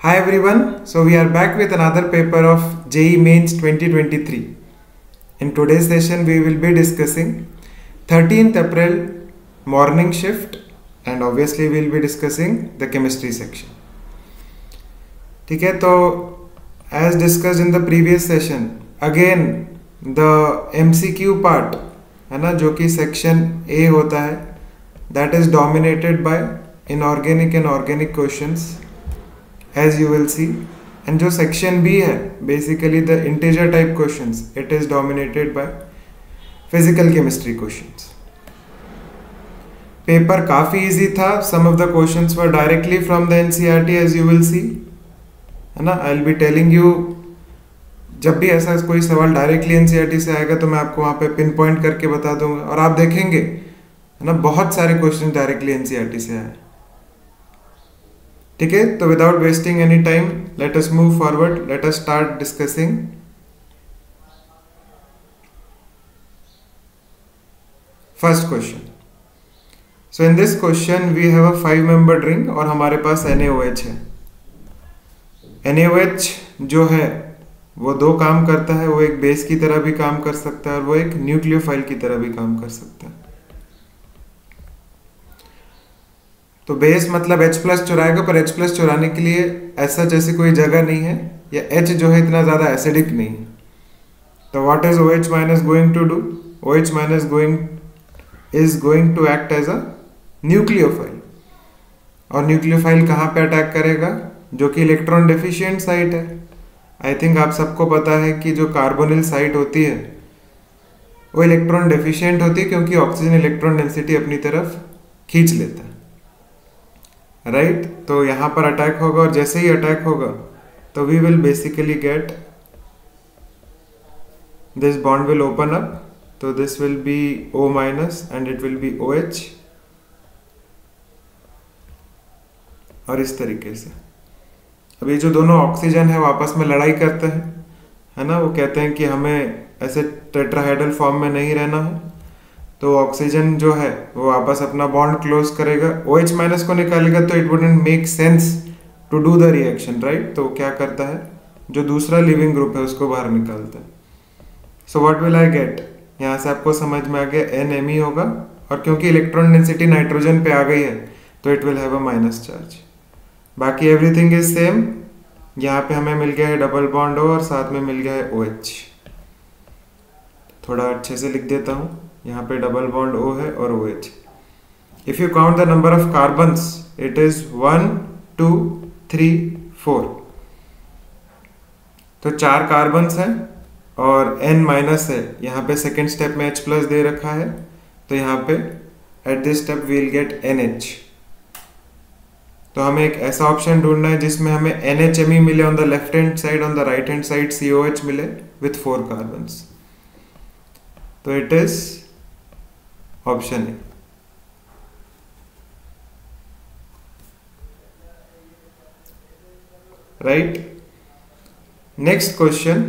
Hi everyone, so we are back with another paper of JEE Mains 2023. In today's session we will be discussing 13th April morning shift and obviously we will be discussing the chemistry section. ठीक है, तो as discussed in the previous session, again the MCQ part है ना, जो कि section A होता है, that is dominated by inorganic and organic questions as you will see, and जो section B है basically the integer type questions, it is dominated by physical chemistry questions. Paper काफ़ी easy था. some of the questions were directly from the NCERT as you will see, है ना. I will be telling you, जब भी ऐसा कोई सवाल directly NCERT से आएगा तो मैं आपको वहाँ पे पिन पॉइंट करके बता दूंगा, और आप देखेंगे है ना बहुत सारे क्वेश्चन डायरेक्टली NCERT से आए. ठीक है, तो without wasting any time let us move forward. Let us start discussing first question. So in this question we have a 5 membered ring और हमारे पास NaOH है. NaOH जो है वो दो काम करता है. वो एक बेस की तरह भी काम कर सकता है और वो एक न्यूक्लियोफाइल की तरह भी काम कर सकता है. तो बेस मतलब H+ चुराएगा, पर H+ चुराने के लिए ऐसा जैसी कोई जगह नहीं है, या H जो है इतना ज़्यादा एसिडिक नहीं है. तो what is OH- going to do? OH- is going to act as a nucleophile. और न्यूक्लियोफाइल कहाँ पे अटैक करेगा? जो कि इलेक्ट्रॉन डेफिशिएंट साइट है. आई थिंक आप सबको पता है कि जो कार्बोनिल साइट होती है वो इलेक्ट्रॉन डेफिशिएंट होती है, क्योंकि ऑक्सीजन इलेक्ट्रॉन डेंसिटी अपनी तरफ खींच लेता है. राइट, तो यहाँ पर अटैक होगा, और जैसे ही अटैक होगा तो we will basically get this bond will open up. तो this will be O- and it will be OH, और इस तरीके से. अब ये जो दोनों ऑक्सीजन है वो आपस में लड़ाई करते हैं, है ना. वो कहते हैं कि हमें ऐसे टेट्राहेड्रल फॉर्म में नहीं रहना है. तो ऑक्सीजन जो है वो वापस अपना बॉन्ड क्लोज करेगा, OH- को निकालेगा, तो it wouldn't make sense to do the reaction. Right, तो क्या करता है, जो दूसरा लिविंग ग्रुप है उसको बाहर निकालता है. So what will I get? यहाँ से आपको समझ में आ गया NMe होगा, और क्योंकि इलेक्ट्रॉन डेंसिटी नाइट्रोजन पे आ गई है तो it will have a minus charge. बाकी एवरीथिंग इज सेम. यहाँ पे हमें मिल गया है डबल बॉन्ड O और साथ में मिल गया है OH. थोड़ा अच्छे से लिख देता हूँ. यहाँ पे डबल बॉन्ड O है और OH. If you count the number of carbons it is 1 2 3 4. तो 4 कार्बन्स हैं और N- है. यहाँ पे सेकेंड स्टेप में H+ दे रखा है, तो यहाँ पे at this step we will get NH. तो हमें एक ऐसा ऑप्शन ढूंढना है जिसमें हमें NHMe मिले on the left hand side, on the right hand side COH मिले विथ 4 कार्बन्स. तो it is option A. Right, next question.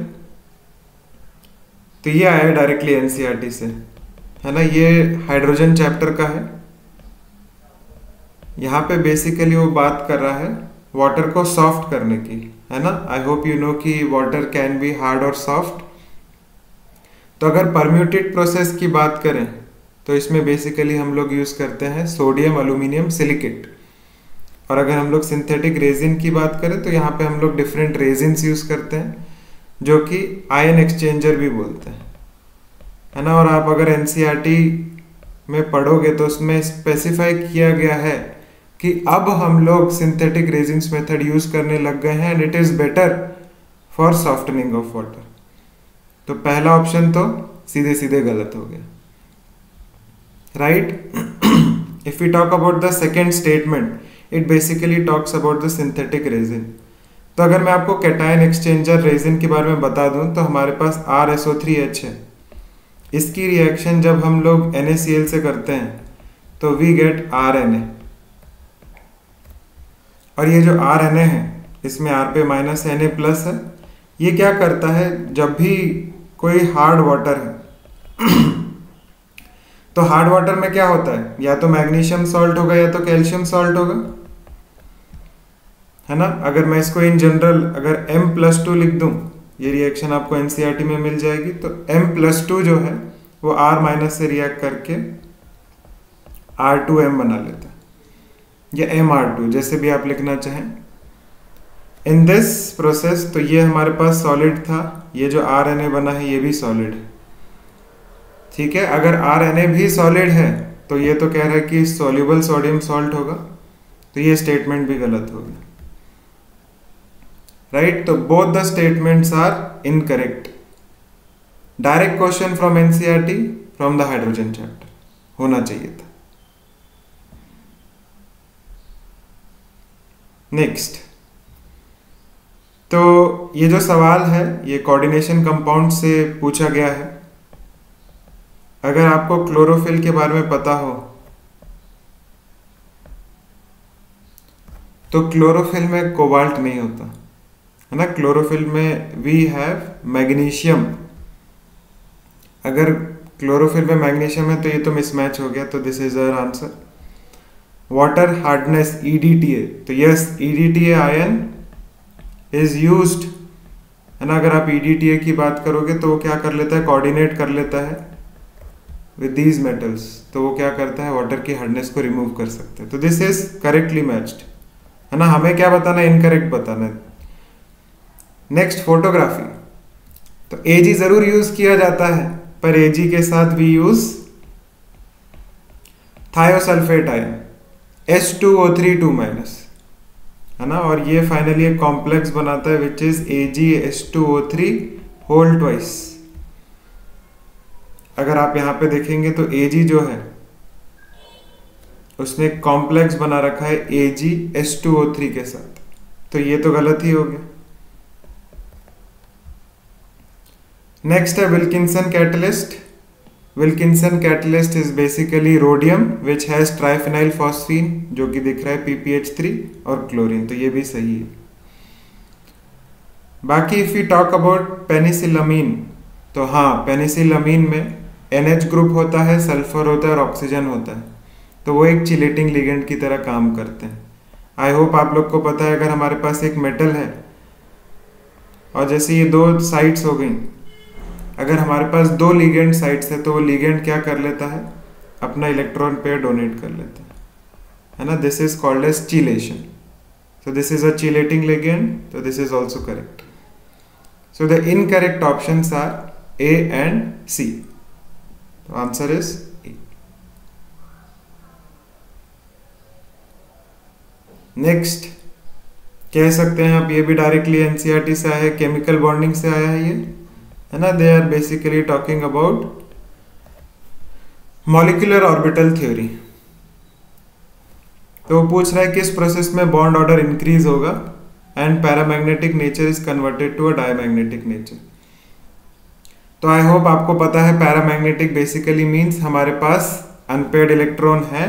तो ये आया डायरेक्टली NCERT से, है ना. ये हाइड्रोजन चैप्टर का है. यहाँ पे बेसिकली वो बात कर रहा है वाटर को सॉफ्ट करने की, है ना. आई होप यू नो कि वाटर कैन बी हार्ड और सॉफ्ट. तो अगर परम्यूटेड प्रोसेस की बात करें तो इसमें बेसिकली हम लोग यूज करते हैं सोडियम एल्यूमिनियम सिलिकेट. और अगर हम लोग सिंथेटिक रेजिन की बात करें तो यहाँ पे हम लोग डिफरेंट रेजिन्स यूज करते हैं, जो कि आयन एक्सचेंजर भी बोलते हैं, है ना. और आप अगर NCERT में पढ़ोगे तो उसमें स्पेसिफाई किया गया है कि अब हम लोग सिंथेटिक रेजिन्स मेथड यूज करने लग गए हैं, and it is better for softening of water. तो पहला ऑप्शन तो सीधे सीधे गलत हो गया. Right, if we talk about the second statement, it basically talks about the synthetic resin. तो अगर मैं आपको कैटायन एक्सचेंजर रेजिन के बारे में बता दूं तो हमारे पास RSO3H है. इसकी रिएक्शन जब हम लोग NaCl से करते हैं तो वी गेट RNA. और ये जो RNA है इसमें R पे माइनस Na+ है. ये क्या करता है, जब भी कोई हार्ड वाटर है तो हार्ड वाटर में क्या होता है, या तो मैग्नीशियम सॉल्ट होगा या तो कैल्शियम सॉल्ट होगा, है ना। अगर मैं इसको इन जनरल अगर m+2 लिख दूं, ये रिएक्शन आपको एनसीईआरटी में मिल जाएगी, तो m+2 जो है वो R- से रिएक्ट करके R2M बना लेता है, या MR2 जैसे भी आप लिखना चाहें। इन दिस प्रोसेस, तो ये हमारे पास सॉलिड था, ये जो RNA बना है ये भी सॉलिड है, ठीक है। अगर RNA भी सॉलिड है तो ये तो कह रहा है कि सॉल्युबल सोडियम सॉल्ट होगा, तो ये स्टेटमेंट भी गलत हो गया, राइट। तो both the statements are incorrect. Direct question from NCERT from the hydrogen chapter होना चाहिए था। नेक्स्ट, तो ये जो सवाल है ये कोऑर्डिनेशन कंपाउंड से पूछा गया है। अगर आपको क्लोरोफिल के बारे में पता हो तो क्लोरोफिल में कोबाल्ट नहीं होता है ना, क्लोरोफिल में वी हैव मैग्नीशियम। अगर क्लोरोफिल में मैग्नीशियम है तो ये तो मिसमैच हो गया, तो this is our answer. Water hardness EDTA, तो yes EDTA ion is used है ना। अगर आप EDTA की बात करोगे तो वो क्या कर लेता है, कोऑर्डिनेट कर लेता है विद दीज मेटल्स, तो वो क्या करता है, वाटर की हार्डनेस को रिमूव कर सकता है। तो दिस इज करेक्टली मैच्ड है ना। हमें क्या बताना है, इनकरेक्ट बताना है। नेक्स्ट, फोटोग्राफी, तो Ag जरूर यूज किया जाता है, पर Ag के साथ भी यूज थायोसल्फेट आयन H2O3 है ना, और ये फाइनली एक कॉम्प्लेक्स बनाता है which is AgH2O3 whole twice. अगर आप यहां पे देखेंगे तो Ag जो है उसने एक कॉम्प्लेक्स बना रखा है AgH2O3 के साथ, तो ये तो गलत ही हो गया। नेक्स्ट है Wilkinson catalyst. Wilkinson catalyst is basically rhodium which has triphenyl phosphine, जो कि दिख रहा है PPH3 और क्लोरीन, तो ये भी सही है। बाकी इफ यू टॉक अबाउट पेनिसिलामीन, तो हाँ पेनिसिलामीन में NH ग्रुप होता है, सल्फर होता है और ऑक्सीजन होता है, तो वो एक चिलेटिंग लिगेंड की तरह काम करते हैं। आई होप आप लोग को पता है, अगर हमारे पास एक मेटल है और जैसे ये दो साइड्स हो गई, अगर हमारे पास दो लिगेंड साइड्स है तो वो लिगेंड क्या कर लेता है, अपना इलेक्ट्रॉन पेयर डोनेट कर लेता है ना। This is called as chelation, so this is a chelating ligand, so this is also correct. So the incorrect options are A and C. The answer is A. Next, कह सकते हैं आप ये भी डायरेक्टली एनसीईआरटी से आया है, chemical bonding से आया है ये, है ना। They are basically talking about molecular orbital theory. तो वो पूछ रहा है किस प्रोसेस में बॉन्ड ऑर्डर इंक्रीज होगा and paramagnetic nature is converted to a diamagnetic nature. तो आई होप आपको पता है पैरामैग्नेटिक बेसिकली मींस हमारे पास अनपेयर्ड इलेक्ट्रॉन है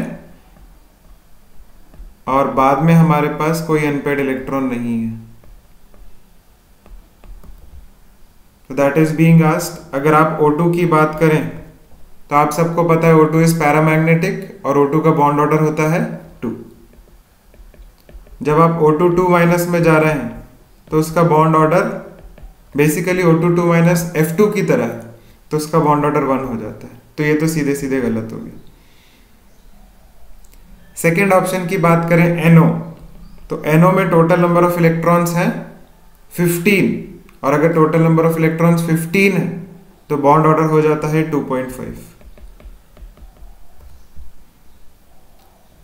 और बाद में हमारे पास कोई अनपेयर्ड इलेक्ट्रॉन नहीं है, तो दैट इज बीइंग आस्क्ड। अगर आप O2 की बात करें तो आप सबको पता है O2 इज पैरामैग्नेटिक और O2 का बॉन्ड ऑर्डर होता है 2। जब आप O2 2- में जा रहे हैं तो उसका bond order basically O2 2- F2 की तरह है, तो उसका बॉन्ड ऑर्डर 1 हो जाता है, तो ये तो सीधे सीधे गलत हो गया। सेकेंड ऑप्शन की बात करें NO, तो NO में टोटल नंबर ऑफ इलेक्ट्रॉन्स हैं 15, और अगर टोटल नंबर ऑफ इलेक्ट्रॉन्स 15 है तो बॉन्ड ऑर्डर हो जाता है 2.5।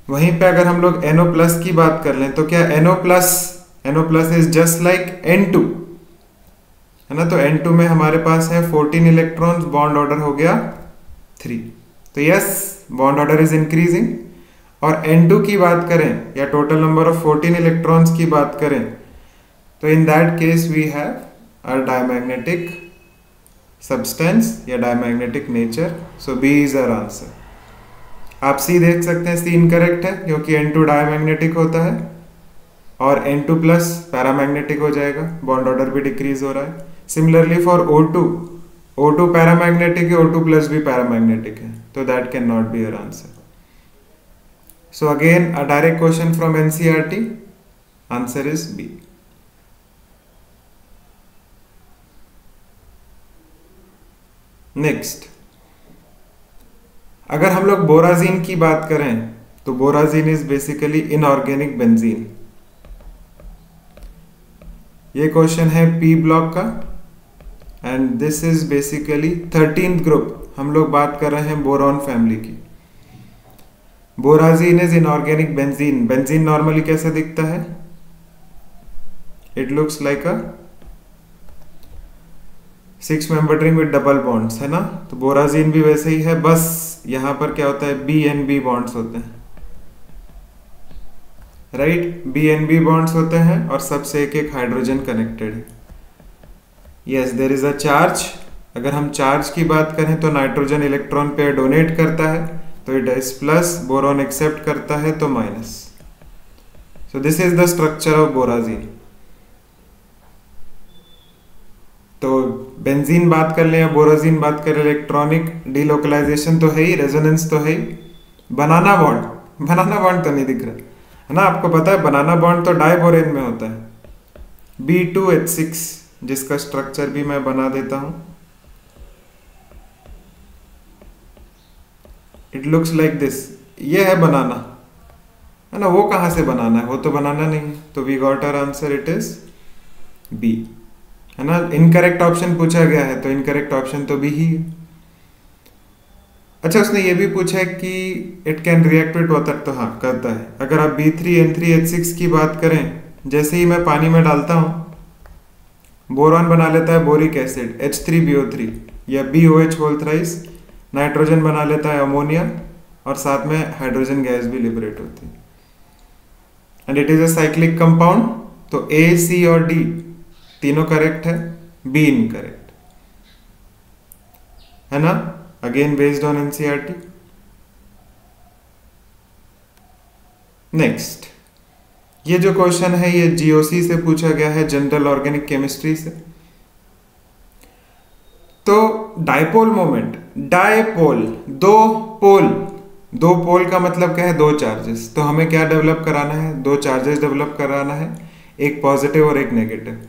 वहीं पे अगर हम लोग NO+ की बात कर लें तो क्या NO+ is just like N2 है ना, तो N2 में हमारे पास है 14 इलेक्ट्रॉन्स, बॉन्ड ऑर्डर हो गया 3, तो yes bond order is increasing. और N2 की बात करें या टोटल नंबर ऑफ 14 इलेक्ट्रॉन्स की बात करें तो in that case we have a diamagnetic substance या diamagnetic nature, so B is our answer. आप C देख सकते हैं, C इनकरेक्ट है क्योंकि N2 डायमैग्नेटिक होता है और N2+ पैरामैग्नेटिक हो जाएगा, बॉन्ड ऑर्डर भी डिक्रीज हो रहा है। सिमिलरली फॉर O2 पैरामैग्नेटिक है, O2+ भी पैरामैग्नेटिक है, तो that can not be your answer. So again a direct question from NCERT, answer is B. Next, अगर हम लोग बोराजीन की बात करें तो borazine is basically inorganic benzene. ये क्वेश्चन है पी ब्लॉक का and this is basically 13th group. हम लोग बात कर रहे हैं बोरॉन फैमिली की। Borazine is inorganic benzene. Benzene normally कैसा दिखता है? It looks like a 6 member ring with double bonds, है ना? तो बोराजीन भी वैसे ही है, बस यहां पर क्या होता है, बी एंड बी बॉन्ड्स होते हैं, right? B and B bonds होते हैं और सबसे एक एक हाइड्रोजन कनेक्टेड है। Yes, there is a charge. अगर हम चार्ज की बात करें तो नाइट्रोजन इलेक्ट्रॉन पेयर डोनेट करता है तो it is plus, boron accept करता है तो minus. So this is the structure of borazine. तो बेंजीन बात कर ले या बोराजीन बात कर ले, इलेक्ट्रॉनिक डीलोकलाइजेशन तो है ही, रेजोनेंस तो है ही। बनाना बॉन्ड तो नहीं दिख रहा है ना? आपको पता है बनाना बॉन्ड तो डाइबोरेन में होता है, B2H6, जिसका स्ट्रक्चर भी मैं बना देता हूं। It looks like this. ये है बनाना, है ना? वो कहां से बनाना है? वो तो बनाना नहीं है। तो we got our answer, it is B, है ना? इनकरेक्ट ऑप्शन पूछा गया है तो इनकरेक्ट ऑप्शन तो बी ही है। अच्छा, उसने ये भी पूछा है कि it can react with water, तो हाँ करता है। अगर आप B3N3H6 की बात करें, जैसे ही मैं पानी में डालता हूं, बोरॉन बना लेता है बोरिक एसिड H3BO3 या BOH होल थ्राइस, नाइट्रोजन बना लेता है अमोनिया और साथ में हाइड्रोजन गैस भी लिबरेट होती है and it is a cyclic compound. तो A, C और D तीनों करेक्ट है, बी इनकरेक्ट, है ना? Again based on NCERT. Next, ये जो क्वेश्चन है ये जीओसी से पूछा गया है, जनरल ऑर्गेनिक केमिस्ट्री से। तो डायपोल मोमेंट, डायपोल दो पोल का मतलब क्या है? दो चार्जेस। तो हमें क्या डेवलप कराना है? दो चार्जेस डेवलप कराना है, एक पॉजिटिव और एक नेगेटिव।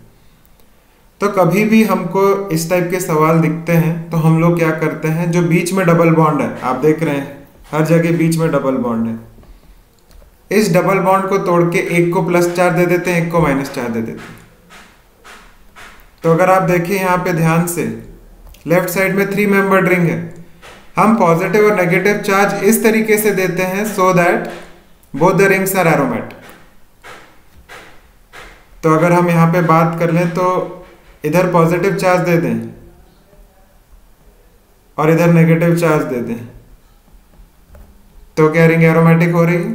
तो कभी भी हमको इस टाइप के सवाल दिखते हैं तो हम लोग क्या करते हैं, जो बीच में डबल बॉन्ड है, आप देख रहे हैं हर जगह बीच में डबल बॉन्ड है, इस डबल बॉन्ड को तोड़ के एक को प्लस चार्ज दे देते हैं, एक को माइनस चार्ज दे देते हैं। तो अगर आप देखें यहाँ पे ध्यान से, लेफ्ट साइड में 3 मेंबर्ड रिंग है, हम पॉजिटिव और नेगेटिव चार्ज इस तरीके से देते हैं so that both the rings are aromatic. तो अगर हम यहाँ पे बात कर लें तो इधर पॉजिटिव चार्ज दे दें और इधर नेगेटिव चार्ज दे दें, तो क्या रिंग एरोमेटिक हो रही है?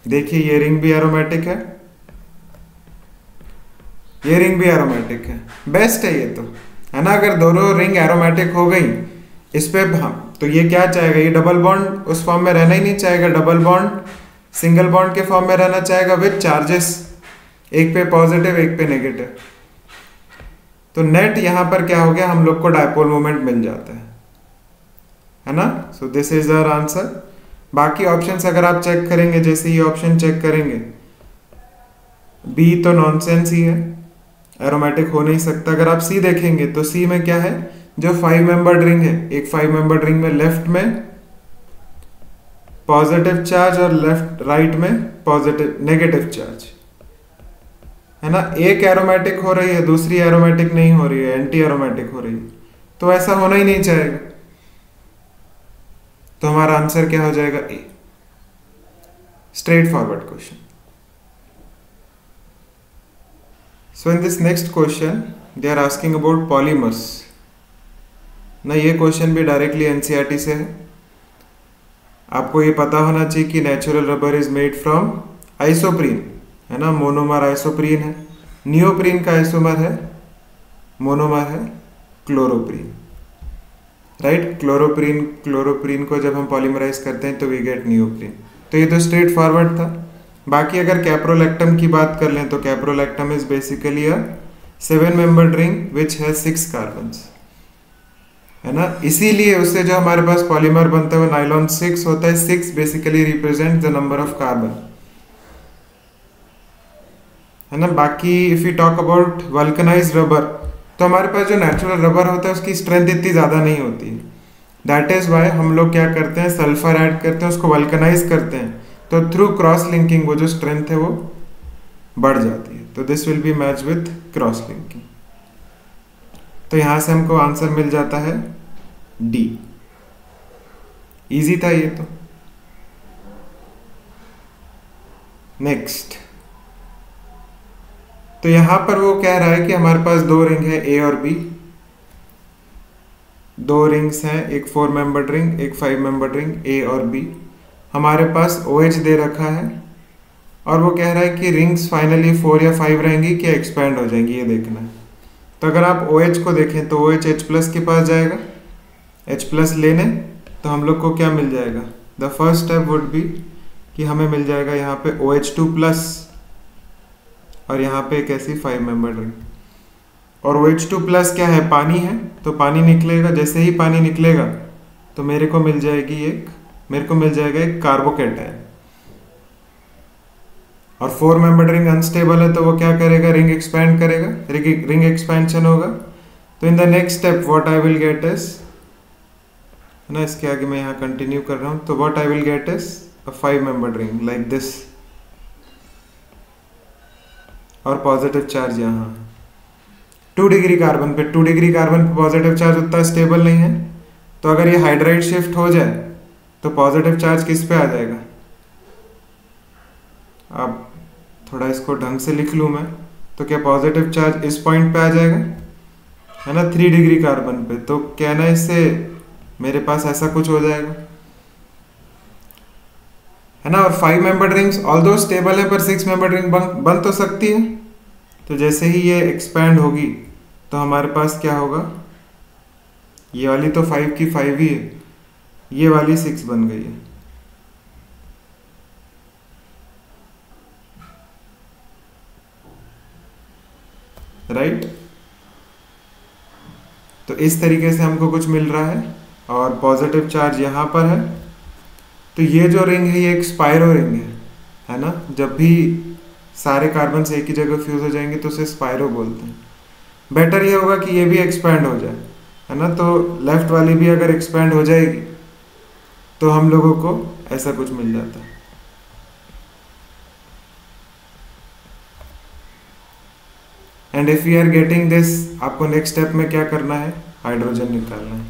देखिए ये रिंग भी एरोमेटिक है, ये रिंग भी एरोमेटिक है। बेस्ट है ये तो, है ना? अगर दोनों रिंग एरोमेटिक हो गई इस पे हम, तो ये क्या चाहेगा? ये डबल बॉन्ड उस फॉर्म में रहना ही नहीं चाहेगा, डबल बॉन्ड सिंगल बॉन्ड के फॉर्म में रहना चाहेगा विद चार्जेस, एक पे पॉजिटिव एक पे नेगेटिव। तो नेट यहां पर क्या हो गया, हम लोग को डायपोल मोमेंट मिल जाता है ना? So this is our answer. बाकी ऑप्शंस अगर आप चेक करेंगे, जैसे ये ऑप्शन चेक करेंगे, बी तो नॉनसेंस ही है, एरोमेटिक हो नहीं सकता। अगर आप सी देखेंगे तो सी में क्या है, जो 5 मेंबर्ड रिंग है, एक 5 मेंबर्ड रिंग में लेफ्ट में पॉजिटिव चार्ज और लेफ्ट राइट में पॉजिटिव नेगेटिव चार्ज, है ना? एक एरोमेटिक हो रही है, दूसरी एरोमेटिक नहीं हो रही है, एंटी एरोमेटिक हो रही है, तो ऐसा होना ही नहीं चाहेगा। तो हमारा आंसर क्या हो जाएगा? A. Straight forward question. So in this next question they are asking about polymers ना। ये क्वेश्चन भी डायरेक्टली एनसीईआरटी से है। आपको ये पता होना चाहिए कि natural rubber is made from isoprene, है ना? मोनोमर आइसोप्रीन है, नियोप्रीन का आइसोमर है, मोनोमर है क्लोरोप्रीन, राइट? क्लोरोप्रीन को जब हम पॉलीमराइज करते हैं तो वी गेट नियोप्रीन। तो ये तो स्ट्रेट फॉरवर्ड था। बाकी अगर कैप्रोलैक्टम की बात कर लें तो caprolactam is basically a 7 membered ring which has 6 carbons, है ना? इसीलिए उससे जो हमारे पास पॉलीमर बनता है वो नाइलॉन 6 होता है। 6 basically represent the number of carbon. है ना। बाकी if you talk about vulcanise rubber, तो हमारे पास जो नेचुरल रबर होता है उसकी स्ट्रेंथ इतनी ज़्यादा नहीं होती है। दैट इज़ वाई हम लोग क्या करते हैं, सल्फर ऐड करते हैं, उसको वल्कनाइज करते हैं, तो थ्रू क्रॉस लिंकिंग वो जो स्ट्रेंथ है वो बढ़ जाती है। तो this will B match with cross linking. तो यहां से हमको आंसर मिल जाता है डी। इजी था ये तो। नेक्स्ट, तो यहां पर वो कह रहा है कि हमारे पास दो रिंग है ए और बी, दो रिंग्स हैं, एक 4 मेंबर्ड रिंग, एक 5 मेंबर्ड रिंग, ए और बी। हमारे पास OH दे रखा है और वो कह रहा है कि रिंग्स फाइनली 4 या 5 रहेंगी कि एक्सपैंड हो जाएंगी, ये देखना है। तो अगर आप OH को देखें तो OH H+ के पास जाएगा, H+ लेने, तो हम लोग को क्या मिल जाएगा, the first step would be कि हमें मिल जाएगा यहाँ पे OH2+ और यहाँ पे एक ऐसी 5 मेंबर्ड रिंग। और OH2+ क्या है, पानी है, तो पानी निकलेगा। जैसे ही पानी निकलेगा तो मेरे को मिल जाएगा एक कार्बोकैटायन। और 4 मेंबर्ड रिंग अनस्टेबल है, तो वो क्या करेगा, रिंग एक्सपैंड करेगा, रिंग एक्सपेंशन होगा। तो इन the next step what I will get is, है ना, इसके आगे मैं यहाँ कंटिन्यू कर रहा हूँ, तो what I will get is a 5 membered ring like this, और पॉजिटिव चार्ज यहाँ 2 डिग्री कार्बन पे, 2 डिग्री कार्बन पे पॉजिटिव चार्ज उतना स्टेबल नहीं है। तो अगर ये हाइड्राइड शिफ्ट हो जाए तो पॉजिटिव चार्ज किस पे आ जाएगा, अब थोड़ा इसको ढंग से लिख लूँ मैं, तो क्या पॉजिटिव चार्ज इस पॉइंट पे आ जाएगा, है ना, 3 डिग्री कार्बन पे। तो कहना इससे मेरे पास ऐसा कुछ हो जाएगा, है ना। और 5 मेंबर्ड रिंग्स ऑल्दो स्टेबल है, पर 6 मेंबर्ड रिंग बन तो सकती है। तो जैसे ही ये एक्सपैंड होगी तो हमारे पास क्या होगा, ये वाली तो 5 की 5 ही है, ये वाली 6 बन गई है, राइट। तो इस तरीके से हमको कुछ मिल रहा है और पॉजिटिव चार्ज यहाँ पर है। तो ये जो रिंग है ये एक स्पाइरो रिंग है ना। जब भी सारे कार्बन एक ही जगह फ्यूज हो जाएंगे तो उसे स्पाइरो बोलते हैं। बेटर ये होगा कि ये भी एक्सपैंड हो जाए, है ना। तो लेफ्ट वाली भी अगर एक्सपैंड हो जाएगी तो हम लोगों को ऐसा कुछ मिल जाता है। And if we are getting this, आपको नेक्स्ट स्टेप में क्या करना है, हाइड्रोजन निकालना है।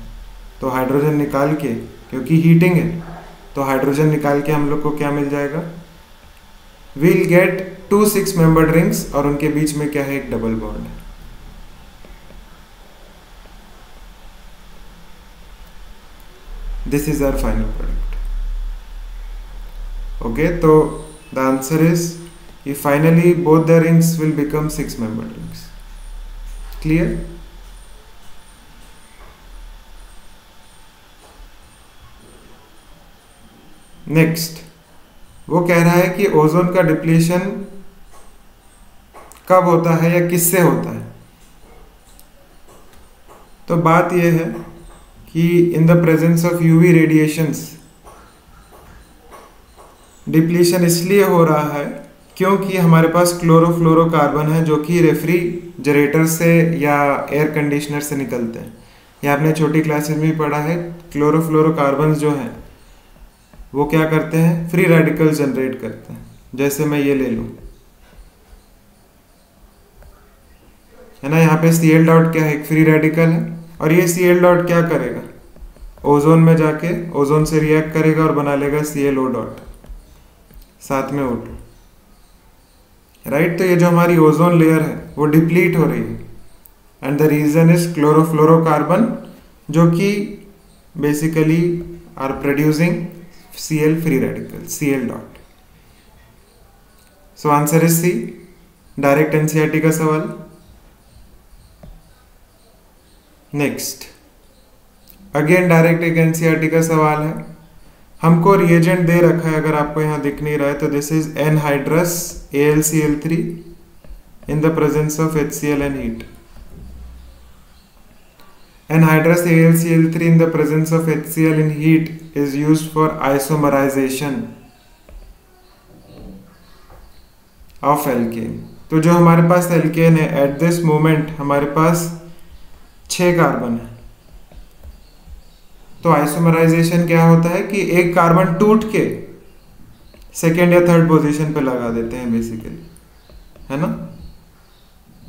तो हाइड्रोजन निकाल के, क्योंकि हीटिंग है, तो हाइड्रोजन निकाल के हम लोग को क्या मिल जाएगा, वील गेट 2 6 मेंबर्ड रिंग्स और उनके बीच में क्या है, एक डबल बॉन्ड है। This is our final product. Okay, तो the answer is finally both the rings will become 6 membered rings. Clear? Next, वो कह रहा है कि ओजोन का डिप्लीशन कब होता है या किससे होता है। तो बात यह है कि in the presence of UV radiations depletion इसलिए हो रहा है क्योंकि हमारे पास क्लोरोफ्लोरोकार्बन है जो कि रेफ्रिजरेटर से या एयर कंडीशनर से निकलते हैं। ये आपने छोटी क्लासेस में भी पढ़ा है। क्लोरोफ्लोरोकार्बन जो हैं वो क्या करते हैं, फ्री रेडिकल्स जनरेट करते हैं। जैसे मैं ये ले लूँ, है ना, यहाँ पे Cl डॉट क्या है, एक फ्री रेडिकल है, और ये Cl डॉट क्या करेगा, ओजोन में जाके ओजोन से रिएक्ट करेगा और बना लेगा ClO डॉट, साथ में O2, राइट। तो ये जो हमारी ओजोन लेयर है वो डिप्लीट हो रही है, and the reason is chlorofluorocarbon, जो कि basically are producing Cl free radical, Cl dot. So answer is C, direct NCERT का सवाल। नेक्स्ट, अगेन डायरेक्ट एक एनसीईआरटी का सवाल है। हमको रिएजेंट दे रखा है, अगर आपको यहाँ दिख नहीं रहा है तो this is anhydrous AlCl3 in the presence of HCl and heat. Anhydrous AlCl3 in the presence of HCl in heat is used for isomerization of alkane. तो जो हमारे पास एल्केन है एट दिस मोमेंट हमारे पास 6 कार्बन है। तो isomerisation क्या होता है कि एक कार्बन टूट के सेकेंड या थर्ड पोजीशन पे लगा देते हैं बेसिकली, है ना।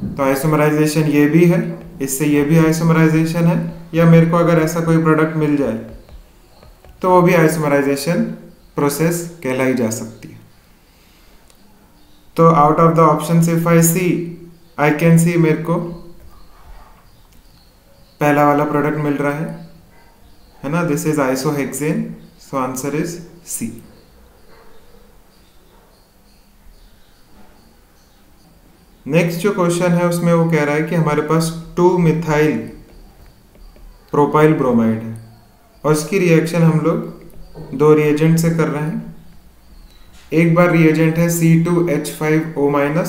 तो आइसोमराइजेशन ये भी है, इससे ये भी आइसोमराइजेशन है, या मेरे को अगर ऐसा कोई प्रोडक्ट मिल जाए तो वो भी आइसोमराइजेशन प्रोसेस कहलाई जा सकती है। तो out of the option if I see, I can see मेरे को पहला वाला प्रोडक्ट मिल रहा है ना, this is isohexane, so answer is C. Next जो क्वेश्चन है उसमें वो कह रहा है कि हमारे पास 2 मिथाइल प्रोपाइल ब्रोमाइड है और इसकी रिएक्शन हम लोग 2 रिएजेंट से कर रहे हैं। एक बार रिएजेंट है C2H5O-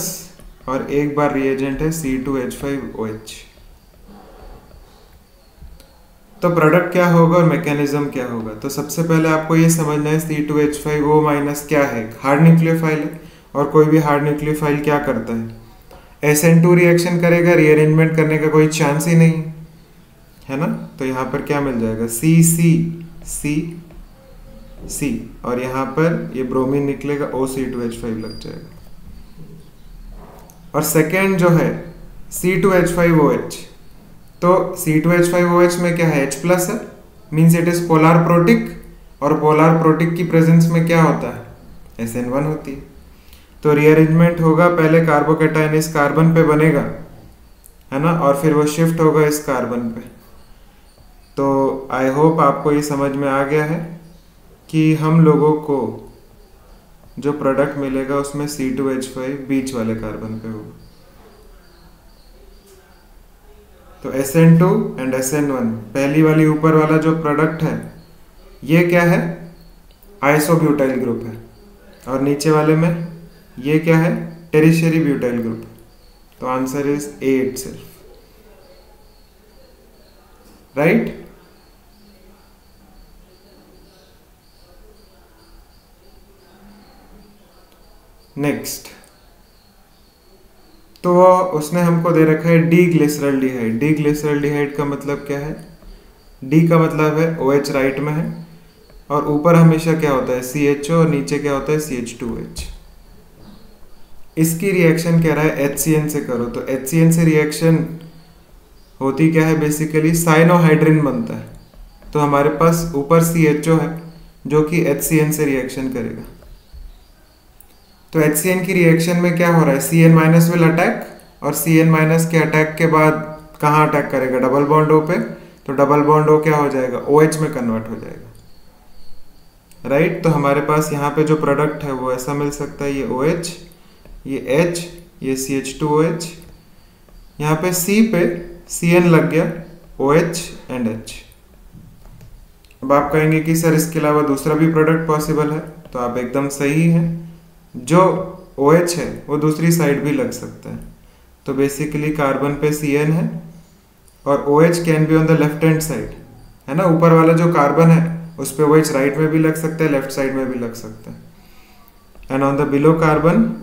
और एक बार रिएजेंट है C2H5OH। तो प्रोडक्ट क्या होगा और मैकेनिज्म क्या होगा। तो सबसे पहले आपको ये समझना है C2H5O- क्या है, हार्ड न्यूक्लियोफाइल है। और कोई भी हार्ड न्यूक्लियोफाइल क्या करता है, SN2 रिएक्शन करेगा, रीअरेंजमेंट करने का कोई चांस ही नहीं है ना। तो यहाँ पर क्या मिल जाएगा, C और यहाँ पर ये ब्रोमीन निकलेगा, OC2H5 लग जाएगा। और सेकेंड जो है C2H5OH, तो C2H5OH में क्या है, H+ है, means it is polar protic, और पोलर प्रोटिक की प्रेजेंस में क्या होता है, SN1 होती है। तो रीअरेंजमेंट होगा, पहले कार्बोकैटायन इस कार्बन पे बनेगा, है ना, और फिर वो शिफ्ट होगा इस कार्बन पे। तो आई होप आपको ये समझ में आ गया है कि हम लोगों को जो प्रोडक्ट मिलेगा उसमें C2H5 बीच वाले कार्बन पे होगा। तो SN2 एंड SN1 पहली वाली ऊपर वाला जो प्रोडक्ट है ये क्या है, आइसोब्यूटाइल ग्रुप है, और नीचे वाले में ये क्या है, टेरिशियरी ब्यूटाइल ग्रुप। तो answer is A itself, right. Next, तो उसने हमको दे रखा है डी ग्लिसरल्डिहाइड। डी ग्लिसरल्डिहाइड का मतलब क्या है, डी का मतलब है OH राइट में है, और ऊपर हमेशा क्या होता है CHO, और नीचे क्या होता है CH2OH। इसकी रिएक्शन कह रहा है HCN से करो। तो HCN से रिएक्शन होती क्या है, बेसिकली साइनोहाइड्रिन बनता है। तो हमारे पास ऊपर CHO है जो कि HCN से रिएक्शन करेगा। तो HCN की रिएक्शन में क्या हो रहा है, CN- विल अटैक, और CN- के अटैक के बाद कहाँ अटैक करेगा, डबल बॉन्ड O पे। तो डबल बॉन्ड O क्या हो जाएगा, OH में कन्वर्ट हो जाएगा, राइट। तो हमारे पास यहाँ पे जो प्रोडक्ट है वो ऐसा मिल सकता है, ये OH, ये H, ये CH2OH, यहाँ पे C पे CN लग गया, OH एंड H। अब आप कहेंगे कि सर इसके अलावा दूसरा भी प्रोडक्ट पॉसिबल है, तो आप एकदम सही हैं। जो OH है वो दूसरी साइड भी लग सकता है। तो बेसिकली कार्बन पे CN है और OH can be on the left hand side, है ना। ऊपर वाला जो कार्बन है उस पे OH राइट में भी लग सकता है, लेफ्ट साइड में भी लग सकता है। And on the below carbon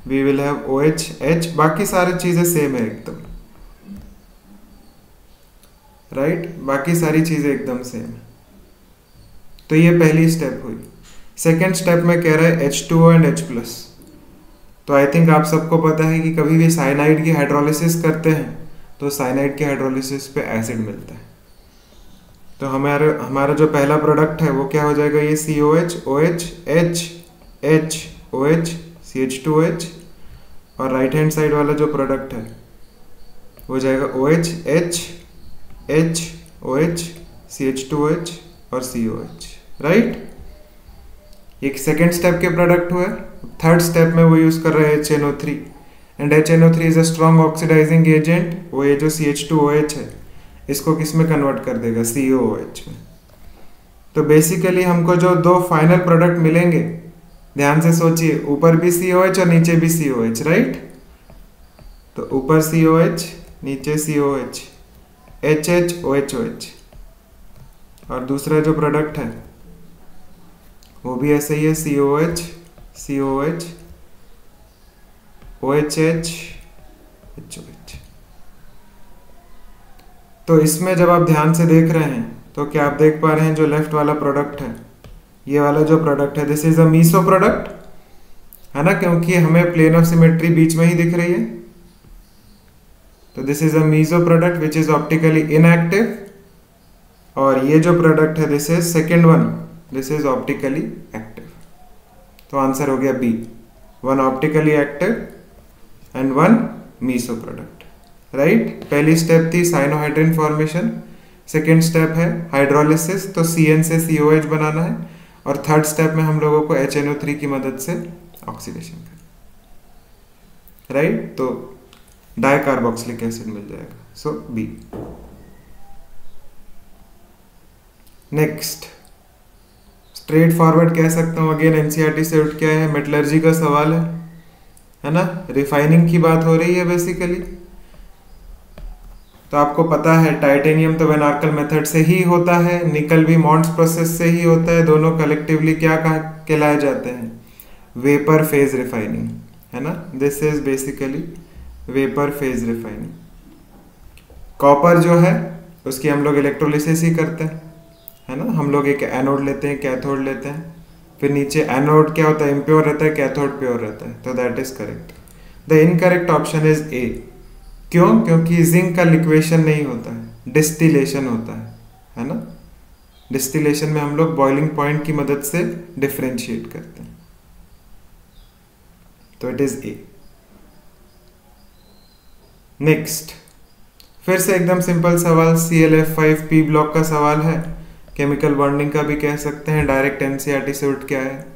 we will have OH H। बाकी सारी चीजें सेम है एकदम, राइट, बाकी सारी चीजें एकदम सेम है। तो ये पहली स्टेप हुई। सेकेंड स्टेप में कह रहा है H2O एंड H+। तो आई थिंक आप सबको पता है कि कभी भी साइनाइड की हाइड्रोलिसिस करते हैं तो साइनाइड के हाइड्रोलिसिस पे एसिड मिलता है। तो हमारा जो पहला प्रोडक्ट है वो क्या हो जाएगा, ये COH, OH, H, H, OH, CH2OH, और राइट हैंड साइड वाला जो प्रोडक्ट है वो जाएगा OH, H, H, OH, CH2OH और COH, राइट। एक सेकेंड स्टेप के प्रोडक्ट हुए। थर्ड स्टेप में वो यूज कर रहे हैं HNO3, and HNO3 is a strong oxidizing agent. वो ये जो CH2OH है इसको किस में कन्वर्ट कर देगा, COOH में। तो बेसिकली हमको जो 2 फाइनल प्रोडक्ट मिलेंगे, ध्यान से सोचिए, ऊपर भी COH और नीचे भी COH, राइट। तो ऊपर COH, नीचे COH, HH, OH। और दूसरा जो प्रोडक्ट है वो भी ऐसे ही है, COH, COH, OHH HOH। तो इसमें जब आप ध्यान से देख रहे हैं तो क्या आप देख पा रहे हैं जो लेफ्ट वाला प्रोडक्ट है, ये वाला जो प्रोडक्ट है, this is a meso product, है ना, क्योंकि हमें प्लेन ऑफ सिमेट्री बीच में ही दिख रही है। तो this is a meso product which is optically inactive, और ये जो प्रोडक्ट है this is second one, this is optically active. तो आंसर हो गया B, one optically active and one meso product, right. पहली स्टेप थी साइनोहाइड्रिन फॉर्मेशन, सेकेंड स्टेप है हाइड्रोलिसिस, तो CN से COH बनाना है, और थर्ड स्टेप में हम लोगों को HNO3 की मदद से ऑक्सीडेशन करना, राइट। तो डाइकार्बोक्सिलिक एसिड मिल जाएगा, सो बी। नेक्स्ट स्ट्रेट फॉरवर्ड कह सकता हूं, अगेन NCERT से उठ के आया है, मेटलर्जी का सवाल है ना, रिफाइनिंग की बात हो रही है बेसिकली। तो आपको पता है टाइटेनियम तो वेनार्कल मेथड से ही होता है, निकल भी मॉन्ट्स प्रोसेस से ही होता है, दोनों कलेक्टिवली क्या कहलाए जाते हैं, वेपर फेज रिफाइनिंग, है ना। This is basically vapour phase refining. Copper जो है उसकी हम लोग इलेक्ट्रोलिसिस ही करते हैं, है ना, हम लोग एक एनोड लेते हैं, कैथोड लेते हैं, फिर नीचे एनोड क्या होता है, इम्प्योर रहता है, कैथोड प्योर रहता है, तो that is correct. The incorrect option is a, क्यों, क्योंकि जिंक का लिक्वेशन नहीं होता है, डिस्टिलेशन होता है ना। डिस्टिलेशन में हम लोग बॉइलिंग पॉइंट की मदद से डिफरेंशिएट करते हैं, तो इट इज ए। नेक्स्ट फिर से एकदम सिंपल सवाल, ClF5P ब्लॉक का सवाल है, केमिकल बॉन्डिंग का भी कह सकते हैं, डायरेक्ट NCERT से उठ के आया है।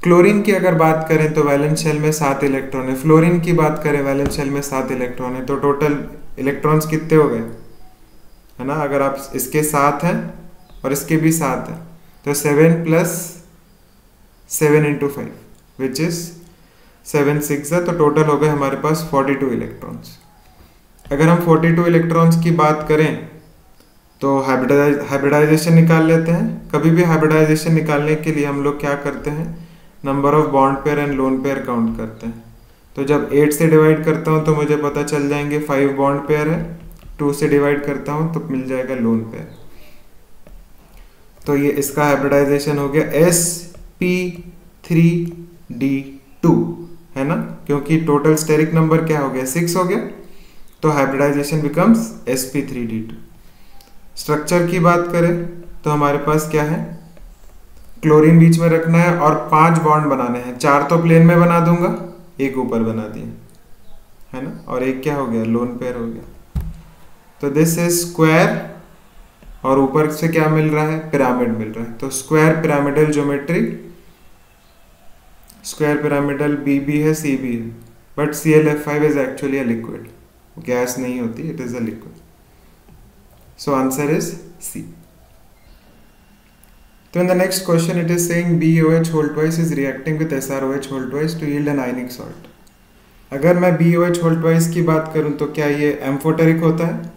क्लोरीन की अगर बात करें तो वैलेंस शेल में 7 इलेक्ट्रॉन है, फ्लोरीन की बात करें वैलेंस शेल में 7 इलेक्ट्रॉन है, तो टोटल इलेक्ट्रॉन्स कितने हो गए, है ना। अगर आप इसके 7 हैं और इसके भी 7 हैं तो 7 + 7 × 5 विच इज 7 6 है, तो टोटल हो गए हमारे पास 42 इलेक्ट्रॉन्स। अगर हम 42 इलेक्ट्रॉन्स की बात करें तो हाइब्रिडाइजेशन निकाल लेते हैं। कभी भी हाइब्रिडाइजेशन निकालने के लिए हम लोग क्या करते हैं, number of bond pair and lone pair count करते हैं। तो जब 8 से डिवाइड करता हूं तो मुझे पता चल जाएंगे 5 बॉन्ड पेयर है, 2 से डिवाइड करता हूं तो मिल जाएगा लोन पेयर। तो ये इसका हाइब्रिडाइजेशन हो गया sp3d2, है ना, क्योंकि टोटल स्टेरिक नंबर क्या हो गया 6 हो गया, तो हाइब्रिडाइजेशन बिकम्स sp3d2। स्ट्रक्चर की बात करें तो हमारे पास क्या है, क्लोरीन बीच में रखना है और 5 बॉन्ड बनाने हैं, 4 तो प्लेन में बना दूंगा, एक ऊपर बना दिया, है ना, और एक क्या हो गया लोन पेयर हो गया। तो दिस इज स्क्वायर, और ऊपर से क्या मिल रहा है, पिरामिड मिल रहा है, तो square pyramidal geometry, square pyramidal BB है CB है, but ClF5 is actually a liquid, gas नहीं होती, it is a liquid, so answer is C। So in the next question it is saying BOH whole twice is reacting with SROH whole twice to yield an ionic salt। अगर मैं BOH whole twice की बात करूं तो क्या ये amphoteric होता है,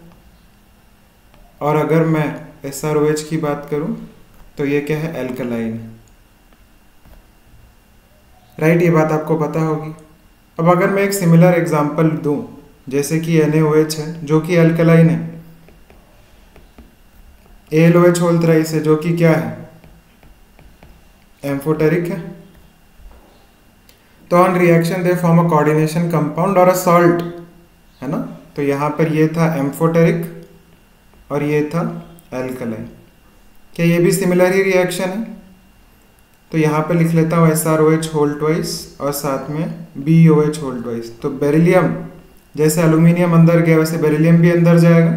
और अगर मैं SROH की बात करूं तो ये क्या है, एल्कलाइन, राइट, ये बात आपको पता होगी। अब अगर मैं एक सिमिलर एग्जांपल दूं, जैसे कि NaOH है जो कि एल्कलाइन है, AlOH होल थ्राइस है जो कि क्या है, एम्फोटेरिक है, तो on reaction they form a coordination compound और अ सॉल्ट, है ना। तो यहां पर ये था एम्फोटेरिक और ये था एल्कलाइन, क्या ये भी सिमिलर ही रिएक्शन है, तो यहां पे लिख लेता हूं SROH होल ट्वाइस और साथ में BOH होल ट्वाइस। तो बेरिलियम जैसे एल्यूमिनियम अंदर गया वैसे बेरिलियम भी अंदर जाएगा,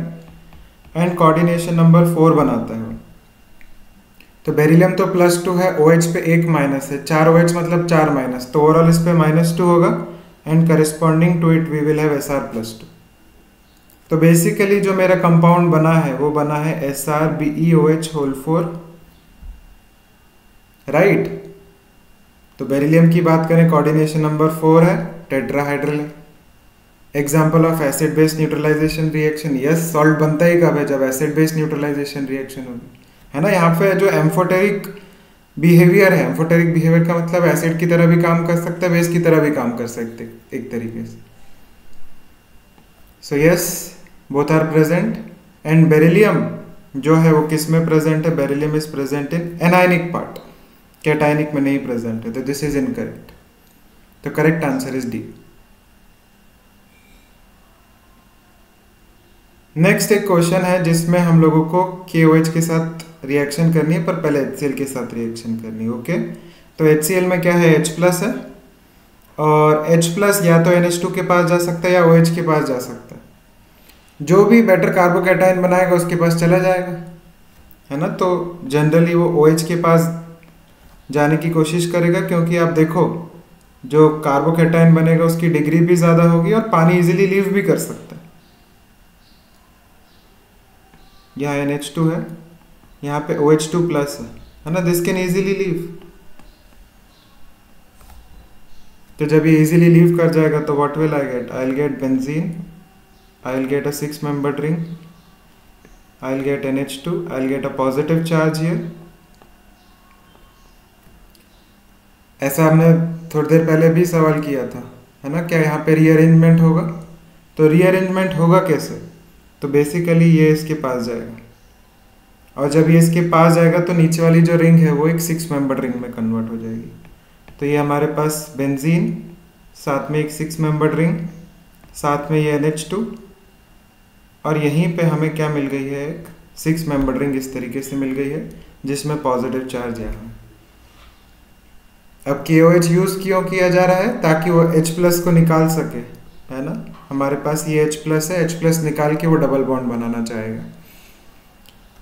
एंड कोऑर्डिनेशन नंबर 4 बनाता है। तो बेरिलियम तो +2 है, OH पे 1 माइनस है, 4 OH मतलब 4 माइनस, तो ओवरऑल इस पे -2 होगा, and corresponding to it we will have Sr+2। तो बेसिकली जो मेरा कंपाउंड बना है वो बना है SrBeOH होल 4, राइट। तो बेरिलियम की बात करें कोऑर्डिनेशन नंबर 4 है, टेट्राहाइड्रल है। Example of acid base neutralization reaction, yes, salt बनता ही कब है, जब एसिड बेस न्यूट्रलाइजेशन रिएक्शन होगी, है ना। यहाँ पे जो एम्फोटेरिक बिहेवियर है, एम्फोटेरिक बिहेवियर का मतलब एसिड की तरह भी काम कर सकता है, बेस की तरह भी काम कर सकते एक तरीके से। So yes, both are present. And beryllium जो है वो किस में प्रेजेंट है? Beryllium is present in anionic part, cationic में नहीं प्रेजेंट है, तो दिस इज इनकरेक्ट। तो correct answer is D. Next एक क्वेश्चन है जिसमें हम लोगों को KOH के साथ रिएक्शन करनी है, पर पहले HCl के साथ रिएक्शन करनी है। ओके, तो HCl में क्या है? H प्लस है, और H प्लस या तो NH2 के पास जा सकता है या OH के पास जा सकता है। जो भी बेटर कार्बोकैटायन बनाएगा उसके पास चला जाएगा, है ना। तो जनरली वो OH के पास जाने की कोशिश करेगा, क्योंकि आप देखो जो कार्बोकैटायन बनेगा उसकी डिग्री भी ज़्यादा होगी और पानी इजीली लीव भी कर सकता है। यहाँ NH2 है, यहाँ पे OH2 प्लस है ना, दिस कैन इजीली लीव। तो जब ये इजीली लीव कर जाएगा तो what will I get? I will get benzene, I will get a 6 membered ring, I will get NH2, I will get a positive charge here। ऐसा हमने थोड़ी देर पहले भी सवाल किया था, है ना, क्या यहाँ पे रीअरेंजमेंट होगा? तो रीअरेंजमेंट होगा कैसे? तो बेसिकली ये इसके पास जाएगा, और जब ये इसके पास जाएगा तो नीचे वाली जो रिंग है वो एक 6 membered रिंग में कन्वर्ट हो जाएगी। तो ये हमारे पास बेंजीन, साथ में एक 6 membered रिंग, साथ में ये NH2, और यहीं पे हमें क्या मिल गई है? एक 6 membered रिंग इस तरीके से मिल गई है जिसमें पॉजिटिव चार्ज यहाँ। अब KOH यूज क्यों किया जा रहा है? ताकि वो H प्लस को निकाल सके, है ना। हमारे पास ये H प्लस है, H प्लस निकाल के वो डबल बॉन्ड बनाना चाहेगा।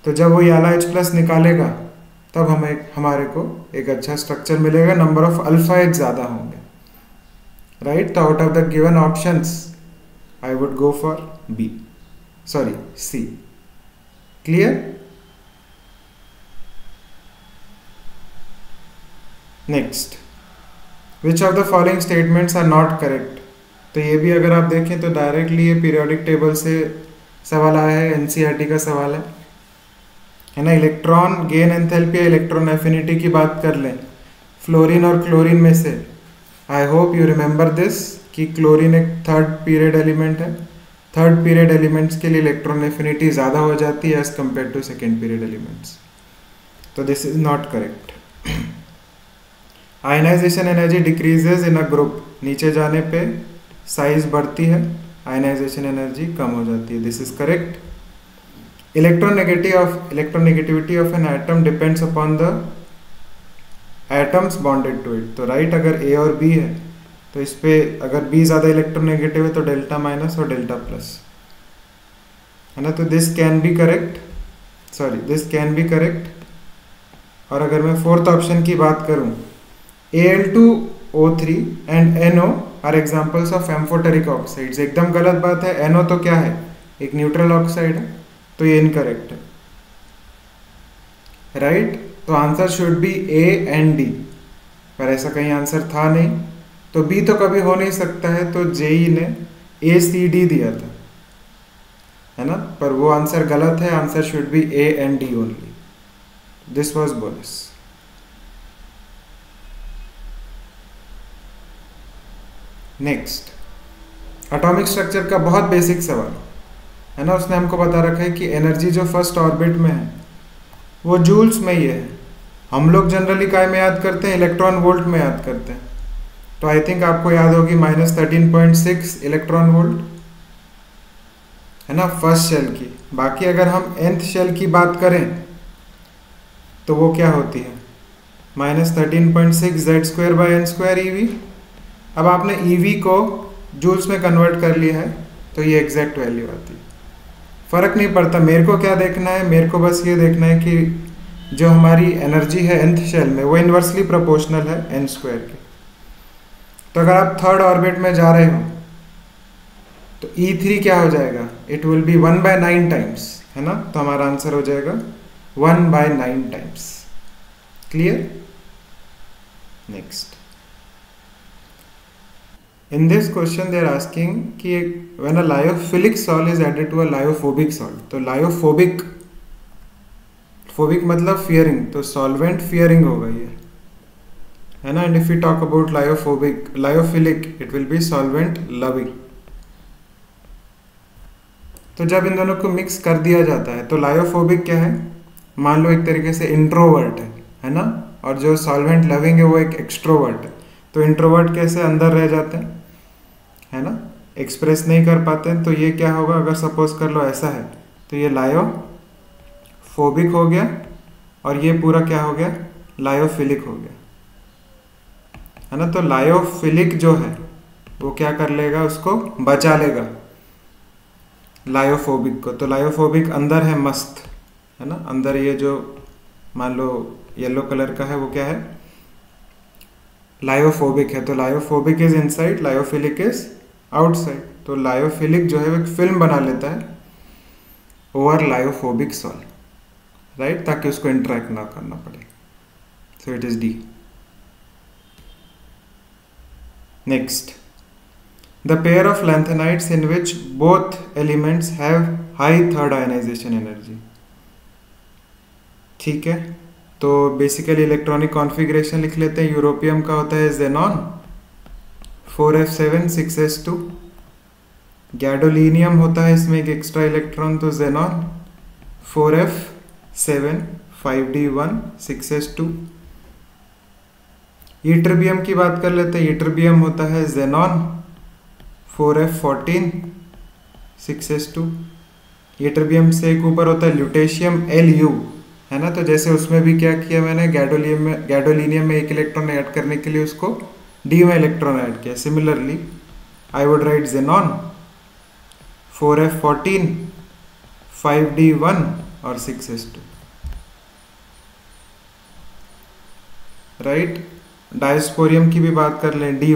तो जब वो ये वाला H प्लस निकालेगा तब हमारे को एक अच्छा स्ट्रक्चर मिलेगा, नंबर ऑफ अल्फा एच ज़्यादा होंगे, राइट। तो out of the given options I would go for B, sorry C. Clear? Next, which of the following statements are not correct? तो ये भी अगर आप देखें तो डायरेक्टली ये पीरियोडिक टेबल से सवाल आया है, NCERT का सवाल है ना। इलेक्ट्रॉन गेन एंथैल्पी या इलेक्ट्रॉन एफिनिटी की बात कर लें, फ्लोरीन और क्लोरीन में से I hope you remember this कि क्लोरीन एक थर्ड पीरियड एलिमेंट है। थर्ड पीरियड एलिमेंट्स के लिए इलेक्ट्रॉन एफिनिटी ज़्यादा हो जाती है as compare to second period elements, तो this is not correct. Ionisation energy decreases in a group, नीचे जाने पे साइज बढ़ती है, आयनाइजेशन एनर्जी कम हो जाती है, this is correct. Electronegativity of an atom depends upon the atoms bonded to it. तो राइट, अगर A और B है तो इस पे अगर B ज़्यादा इलेक्ट्रोनेगेटिव है तो डेल्टा माइनस और डेल्टा प्लस, है ना। तो this can be correct, sorry this can be correct. और अगर मैं फोर्थ ऑप्शन की बात करूं, Al2O3 and NO are examples of amphoteric oxides, एकदम गलत बात है। NO तो क्या है? एक न्यूट्रल ऑक्साइड है, तो ये इनकरेक्ट है, राइट। तो answer should be A and D, पर ऐसा कहीं आंसर था नहीं, तो B तो कभी हो नहीं सकता है, तो JE ने ACD दिया था, है ना, पर वो आंसर गलत है। Answer should be A and D only, this was bonus. Next, atomic structure का बहुत बेसिक सवाल है ना, उसने हमको बता रखा है कि एनर्जी जो फर्स्ट ऑर्बिट में है वो जूल्स में ही है। हम लोग जनरली काय में याद करते हैं? इलेक्ट्रॉन वोल्ट में याद करते हैं। तो आई थिंक आपको याद होगी -13.6 इलेक्ट्रॉन वोल्ट, है ना, फर्स्ट शेल की। बाकी अगर हम nth शेल की बात करें तो वो क्या होती है? -13.6 Z²/n² EV। अब आपने EV को जूल्स में कन्वर्ट कर लिया है तो ये एग्जैक्ट वैल्यू आती है। फ़र्क नहीं पड़ता, मेरे को क्या देखना है, मेरे को बस ये देखना है कि जो हमारी एनर्जी है nth शेल में वो इन्वर्सली प्रोपोर्शनल है n² के। तो अगर आप थर्ड ऑर्बिट में जा रहे हो तो E3 क्या हो जाएगा? इट विल बी 1/9 टाइम्स, है ना। तो हमारा आंसर हो जाएगा 1/9 times. Clear? Next, in this question they are asking कि when a lyophilic salt is added to a lyophobic salt, तो लायोफोबिक फोबिक मतलब फियरिंग, तो सॉल्वेंट फियरिंग होगा ये, है ना। And if you talk about lyophilic it will be solvent loving. तो जब इन दोनों को मिक्स कर दिया जाता है तो लायोफोबिक क्या है, मान लो एक तरीके से इंट्रोवर्ट है ना, और जो सॉल्वेंट लविंग है वो एक एक्सट्रोवर्ट है। तो इंट्रोवर्ट कैसे अंदर रह जाते हैं, है ना, एक्सप्रेस नहीं कर पाते हैं, तो ये क्या होगा, अगर सपोज कर लो ऐसा है तो ये लायोफोबिक हो गया, और ये पूरा क्या हो गया, लायोफिलिक हो गया, है ना। तो लायोफिलिक जो है वो क्या कर लेगा, उसको बचा लेगा लायोफोबिक को। तो लायोफोबिक अंदर है मस्त, है ना, अंदर ये जो मान लो येलो कलर का है वो क्या है, लायोफोबिक है। तो lyophobic is inside, lyophilic is outside. तो लायोफिलिक जो है वो एक फिल्म बना लेता है ओवर लायोफोबिक सॉल, राइट, ताकि उसको इंटरेक्ट ना करना पड़े। So it is D. Next, the pair of lanthanides in which both elements have high third ionization energy। ठीक है, तो बेसिकली इलेक्ट्रॉनिक कॉन्फ़िगरेशन लिख लेते हैं। यूरोपियम का होता है जेनॉन 4f7 6s2, गैडोलिनियम होता है इसमें एक एक्स्ट्रा इलेक्ट्रॉन, तो जेनॉन 4f7 5d1 6s2। ईट्रिबियम की बात कर लेते हैं। ईट्रिबियम होता है जेनॉन 4f14 6s2। ईट्रिबियम से एक ऊपर होता है ल्यूटेशियम Lu, है ना। तो जैसे उसमें भी क्या किया मैंने, गैडोलिनियम में एक इलेक्ट्रॉन ऐड करने के लिए उसको डी में इलेक्ट्रॉन ऐड किया। Similarly I would write xenon 4f14 5d1 और 6s2, राइट। डायस्पोरियम की भी बात कर लें, dy,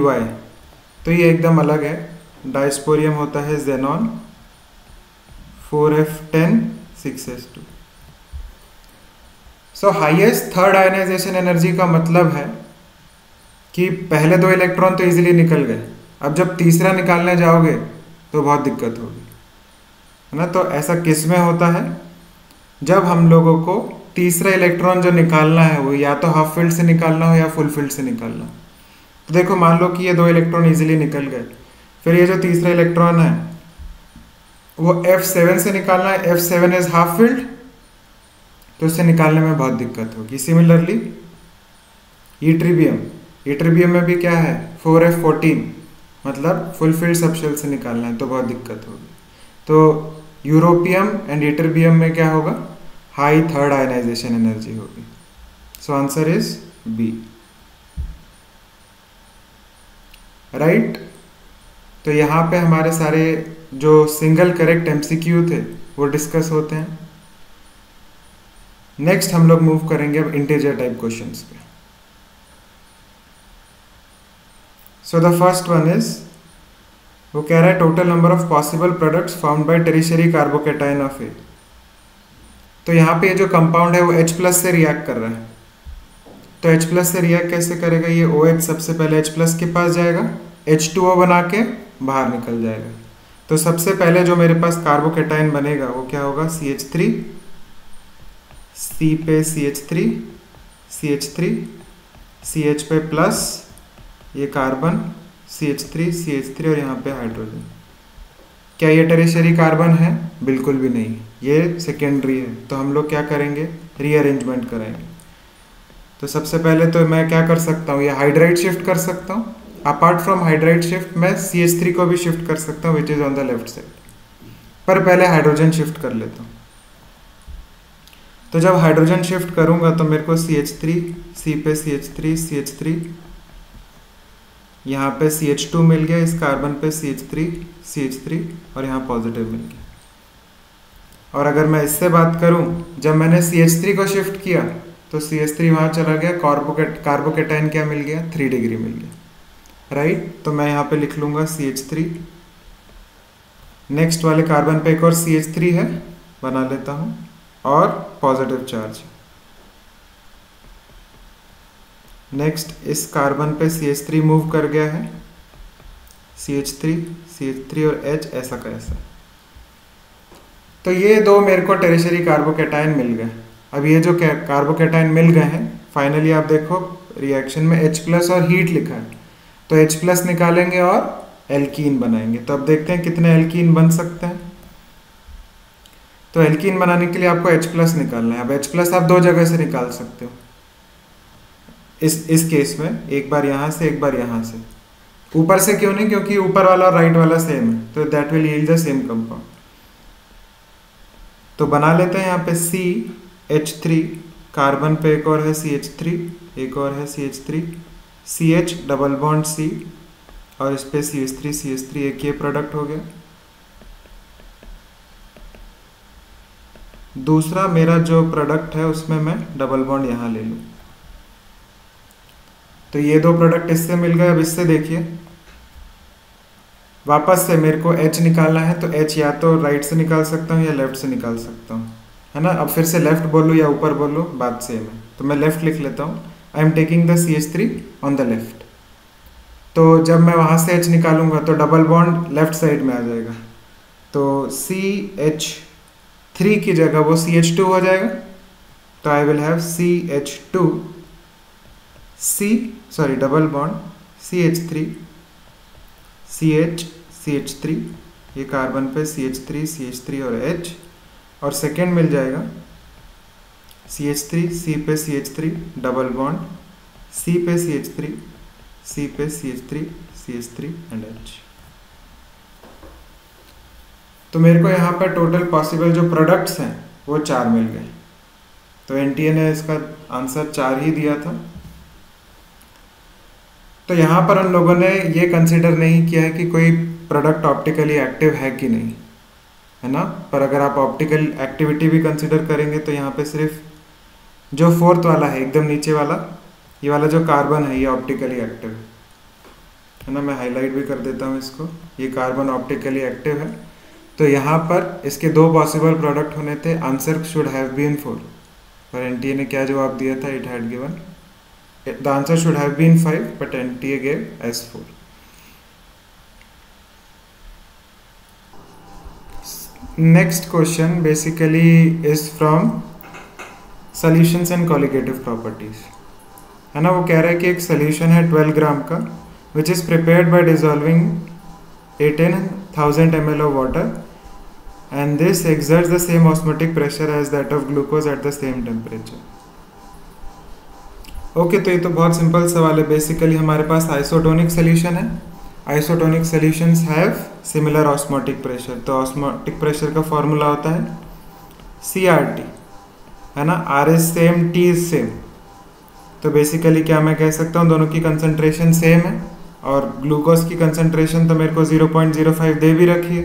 तो ये एकदम अलग है। डायस्पोरियम होता है xenon 4f10 6s2। So highest third ionization energy का मतलब है कि पहले दो इलेक्ट्रॉन तो इजीली निकल गए, अब जब तीसरा निकालने जाओगे तो बहुत दिक्कत होगी, है ना। तो ऐसा किस में होता है, जब हम लोगों को तीसरा इलेक्ट्रॉन जो निकालना है वो या तो हाफ फील्ड से निकालना हो या फुल फील्ड से निकालना। तो देखो मान लो कि ये दो इलेक्ट्रॉन इजीली निकल गए, फिर ये जो तीसरा इलेक्ट्रॉन है वो F7 से निकालना है। F7 इज हाफ फील्ड, तो उसे निकालने में बहुत दिक्कत होगी। सिमिलरली ईट्रिबियम में भी क्या है 4f14, मतलब फुल फील्ड सबशेल से निकालना है, तो बहुत दिक्कत होगी। तो यूरोपियम एंड ईट्रिबियम में क्या होगा, हाई थर्ड आयनाइजेशन एनर्जी होगी। So answer is B, right. तो यहाँ पे हमारे सारे जो सिंगल करेक्ट एमसीक्यू थे वो डिस्कस होते हैं। नेक्स्ट हम लोग मूव करेंगे अब इंटीजर टाइप क्वेश्चंस पे। So the first one is, वो कह रहा है total number of possible products found by tertiary carbocation of A. तो यहाँ पे ये जो कंपाउंड है वो H+ से रिएक्ट कर रहा है, तो H+ से रिएक्ट कैसे करेगा, ये OH सबसे पहले H+ के पास जाएगा, H2O बना के बाहर निकल जाएगा। तो सबसे पहले जो मेरे पास कार्बोकेटाइन बनेगा वो क्या होगा, CH3, C पे CH3, CH3, CH पे प्लस ये कार्बन CH3 CH3 और यहाँ पे हाइड्रोजन। क्या ये टेरिशरी कार्बन है, बिल्कुल भी नहीं, ये सेकेंडरी है। तो हम लोग क्या करेंगे, रीअरेंजमेंट करेंगे। तो सबसे पहले तो मैं क्या कर सकता हूँ, ये हाइड्राइड शिफ्ट कर सकता हूँ। अपार्ट फ्रॉम हाइड्राइड शिफ्ट मैं CH3 को भी शिफ्ट कर सकता हूँ, which is on the left side. पर पहले हाइड्रोजन शिफ्ट कर लेता हूँ। तो जब हाइड्रोजन शिफ्ट करूँगा तो मेरे को CH3, C पे CH3 CH3, यहाँ पे CH2 मिल गया, इस कार्बन पे CH3 CH3 और यहाँ पॉजिटिव मिल गया। और अगर मैं इससे बात करूँ, जब मैंने CH3 को शिफ्ट किया तो CH3 वहाँ चला गया, कार्बोकेटाइन क्या मिल गया, 3 डिग्री मिल गया, राइट। तो मैं यहाँ पे लिख लूँगा CH3। नेक्स्ट वाले कार्बन पे एक और CH3 है, बना लेता हूँ, और पॉजिटिव चार्ज। नेक्स्ट इस कार्बन पे CH3 मूव कर गया है, CH3 और H ऐसा का ऐसा। तो ये दो मेरे को टेरिशरी कार्बोकेटाइन मिल गए, अब ये जो कार्बोकेटाइन मिल गए हैं, फाइनली आप देखो रिएक्शन में H+ और हीट लिखा है, तो H+ निकालेंगे और एल्कीन बनाएंगे। तो अब देखते हैं कितने एल्कीन बन सकते हैं। तो एल्कीन बनाने के लिए आपको H+ निकालना है। अब H+ आप दो जगह से निकाल सकते हो। इस केस में एक बार यहाँ से, एक बार यहाँ से। ऊपर से क्यों नहीं? क्योंकि ऊपर वाला और राइट वाला सेम है, तो that will yield the same compound. तो बना लेते हैं यहाँ पे CH3, कार्बन पे एक और है CH3, एक और है CH3, CH double bond C और इस पे CH3, एक ये प्रोडक्ट हो गया। दूसरा मेरा जो प्रोडक्ट है उसमें मैं डबल बॉन्ड यहाँ ले लूँ, तो ये दो प्रोडक्ट इससे मिल गए। अब इससे देखिए वापस से मेरे को H निकालना है, तो H या तो राइट से निकाल सकता हूँ या लेफ्ट से निकाल सकता हूँ, है ना। अब फिर से लेफ्ट बोलूँ या ऊपर बोलूँ, बात सेम है। तो मैं लेफ्ट लिख लेता हूँ। I am taking the CH3 on the left. तो जब मैं वहाँ से H निकालूंगा तो डबल बॉन्ड लेफ्ट साइड में आ जाएगा, तो CH3 की जगह वो CH2 हो जाएगा। तो I will have CH2 double bond CH3 CH3, ये कार्बन पे CH3 और H, और सेकेंड मिल जाएगा CH3 C पे CH3 डबल बॉन्ड C पे CH3 C पे CH3 एंड H। तो मेरे को यहाँ पर टोटल पॉसिबल जो प्रोडक्ट्स हैं वो 4 मिल गए। तो NTA ने इसका आंसर 4 ही दिया था। तो यहाँ पर उन लोगों ने ये कंसिडर नहीं किया है कि कोई प्रोडक्ट ऑप्टिकली एक्टिव है कि नहीं, है ना। पर अगर आप ऑप्टिकल एक्टिविटी भी कंसिडर करेंगे तो यहाँ पे सिर्फ जो फोर्थ वाला है एकदम नीचे वाला, ये वाला जो कार्बन है, ये ऑप्टिकली एक्टिव है ना। मैं हाईलाइट भी कर देता हूँ इसको, ये कार्बन ऑप्टिकली एक्टिव है। तो यहाँ पर इसके 2 पॉसिबल प्रोडक्ट होने थे। आंसर शुड हैव बीन 4, पर NTA ने क्या जवाब दिया था? It had given the answer should have been 5, but NTA gave as 4. Next question basically is from solutions and colligative properties, है ना। वो कह रहा है कि एक solution है 12 ग्राम का, which is prepared by dissolving 18,000 ml of water, and this exerts the same osmotic pressure as that of glucose at the same temperature. Okay, तो ये तो बहुत सिंपल सवाल है। बेसिकली हमारे पास आइसोटोनिक सोल्यूशन है। Isotonic solutions have similar osmotic pressure. तो osmotic pressure का फॉर्मूला होता है CRT, है ना। R is same, T is same. तो बेसिकली क्या मैं कह सकता हूँ, दोनों की कंसंट्रेशन सेम है, और ग्लूकोज की कंसंट्रेशन तो मेरे को 0.05 दे भी रखी है।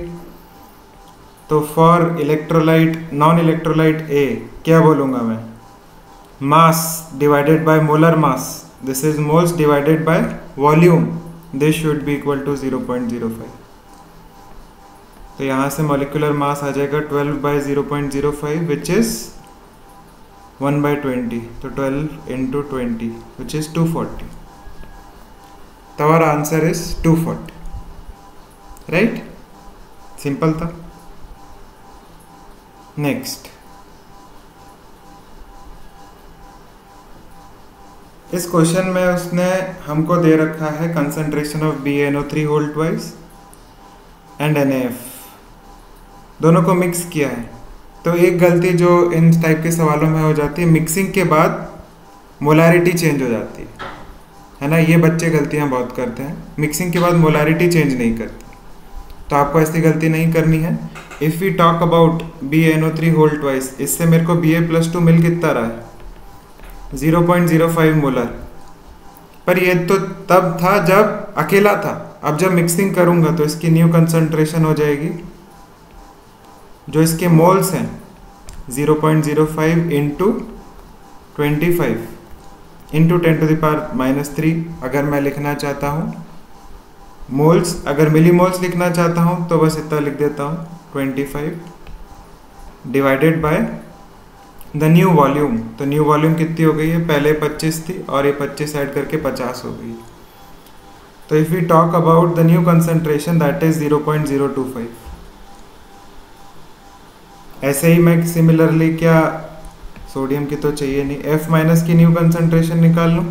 तो for electrolyte, non electrolyte A क्या बोलूँगा मैं? mass divided by molar mass, this is moles divided by volume, this should be equal to 0.05. तो यहाँ से molecular mass आ जाएगा 12 by 0.05 which is 1 by 20, तो 12 into 20 which is 240. तो our answer is 240, right? Simple था। नेक्स्ट, इस question में उसने हमको दे रखा है concentration of BaNO3 whole twice and NaF, दोनों को मिक्स किया है। तो एक गलती जो इन टाइप के सवालों में हो जाती है, मिक्सिंग के बाद मोलारिटी चेंज हो जाती है ना। ये बच्चे गलतियां बहुत करते हैं, मिक्सिंग के बाद मोलारिटी चेंज नहीं करती, तो आपको ऐसी गलती नहीं करनी है। If we talk about BaNO3 whole twice, इससे मेरे को Ba+2 मिल कितना रहा है? 0.05 मोलर। पर ये तो तब था जब अकेला था, अब जब मिक्सिंग करूंगा तो इसकी न्यू कंसंट्रेशन हो जाएगी, जो इसके मोल्स हैं 0.05 इंटू 25 इंटू 10⁻³ अगर मैं लिखना चाहता हूँ मोल्स, अगर मिलीमोल्स लिखना चाहता हूँ तो बस इतना लिख देता हूँ 25 divided by the new volume. तो न्यू वॉल्यूम कितनी हो गई है? पहले 25 थी और ये 25 ऐड करके 50 हो गई। तो if we talk about the new concentration that is 0.025। ऐसे ही मैं सिमिलरली क्या सोडियम की तो चाहिए नहीं। F माइनस की न्यू कंसंट्रेशन निकाल लूँ,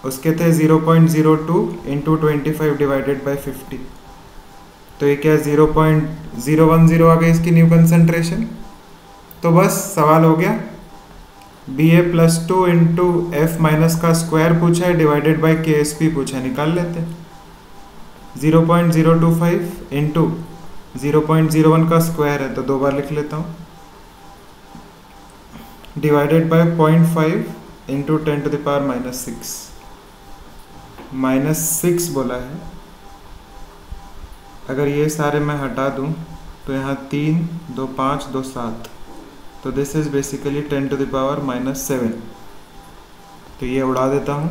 उसके थे 0.02 इंटू 25 डिवाइडेड बाई 50, तो ये क्या 0.010 आ गई इसकी न्यू कंसंट्रेशन। तो बस सवाल हो गया। Ba+2 इंटू एफ माइनस का स्क्वायर पूछा है डिवाइडेड बाई KSP पूछा है, निकाल लेते हैं। 0.025 इंटू 0.01 का स्क्वायर है तो 2 बार लिख लेता हूँ, डिवाइडेड बाय 0.5 इंटू 10⁻⁻6, -6 बोला है। अगर ये सारे मैं हटा दूँ तो यहाँ 3, 2 5, 2 7, तो दिस इज बेसिकली 10⁻⁻7। तो ये उड़ा देता हूँ,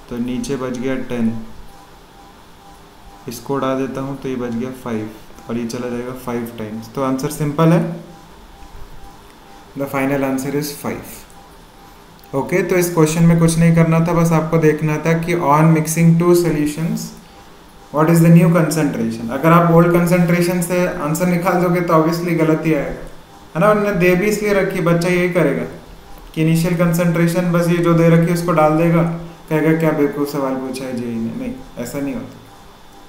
तो नीचे बच गया 10, इसको उड़ा देता हूँ तो ये बच गया 5, और ये चला जाएगा 5 टाइम्स। तो आंसर सिंपल है, the final answer is 5। Okay, तो इस क्वेश्चन में कुछ नहीं करना था, बस आपको देखना था कि on mixing two solutions what is the new concentration. अगर आप ओल्ड कंसंट्रेशन से आंसर निकाल दोगे तो ऑब्वियसली गलत ही आएगा, है ना। उन्होंने दे भी इसलिए रखी, बच्चा यही करेगा कि इनिशियल कंसंट्रेशन बस ये जो दे रखी है उसको डाल देगा, कहेगा क्या बेवकूफ़ सवाल पूछा है जेई ने। नहीं, ऐसा नहीं होता,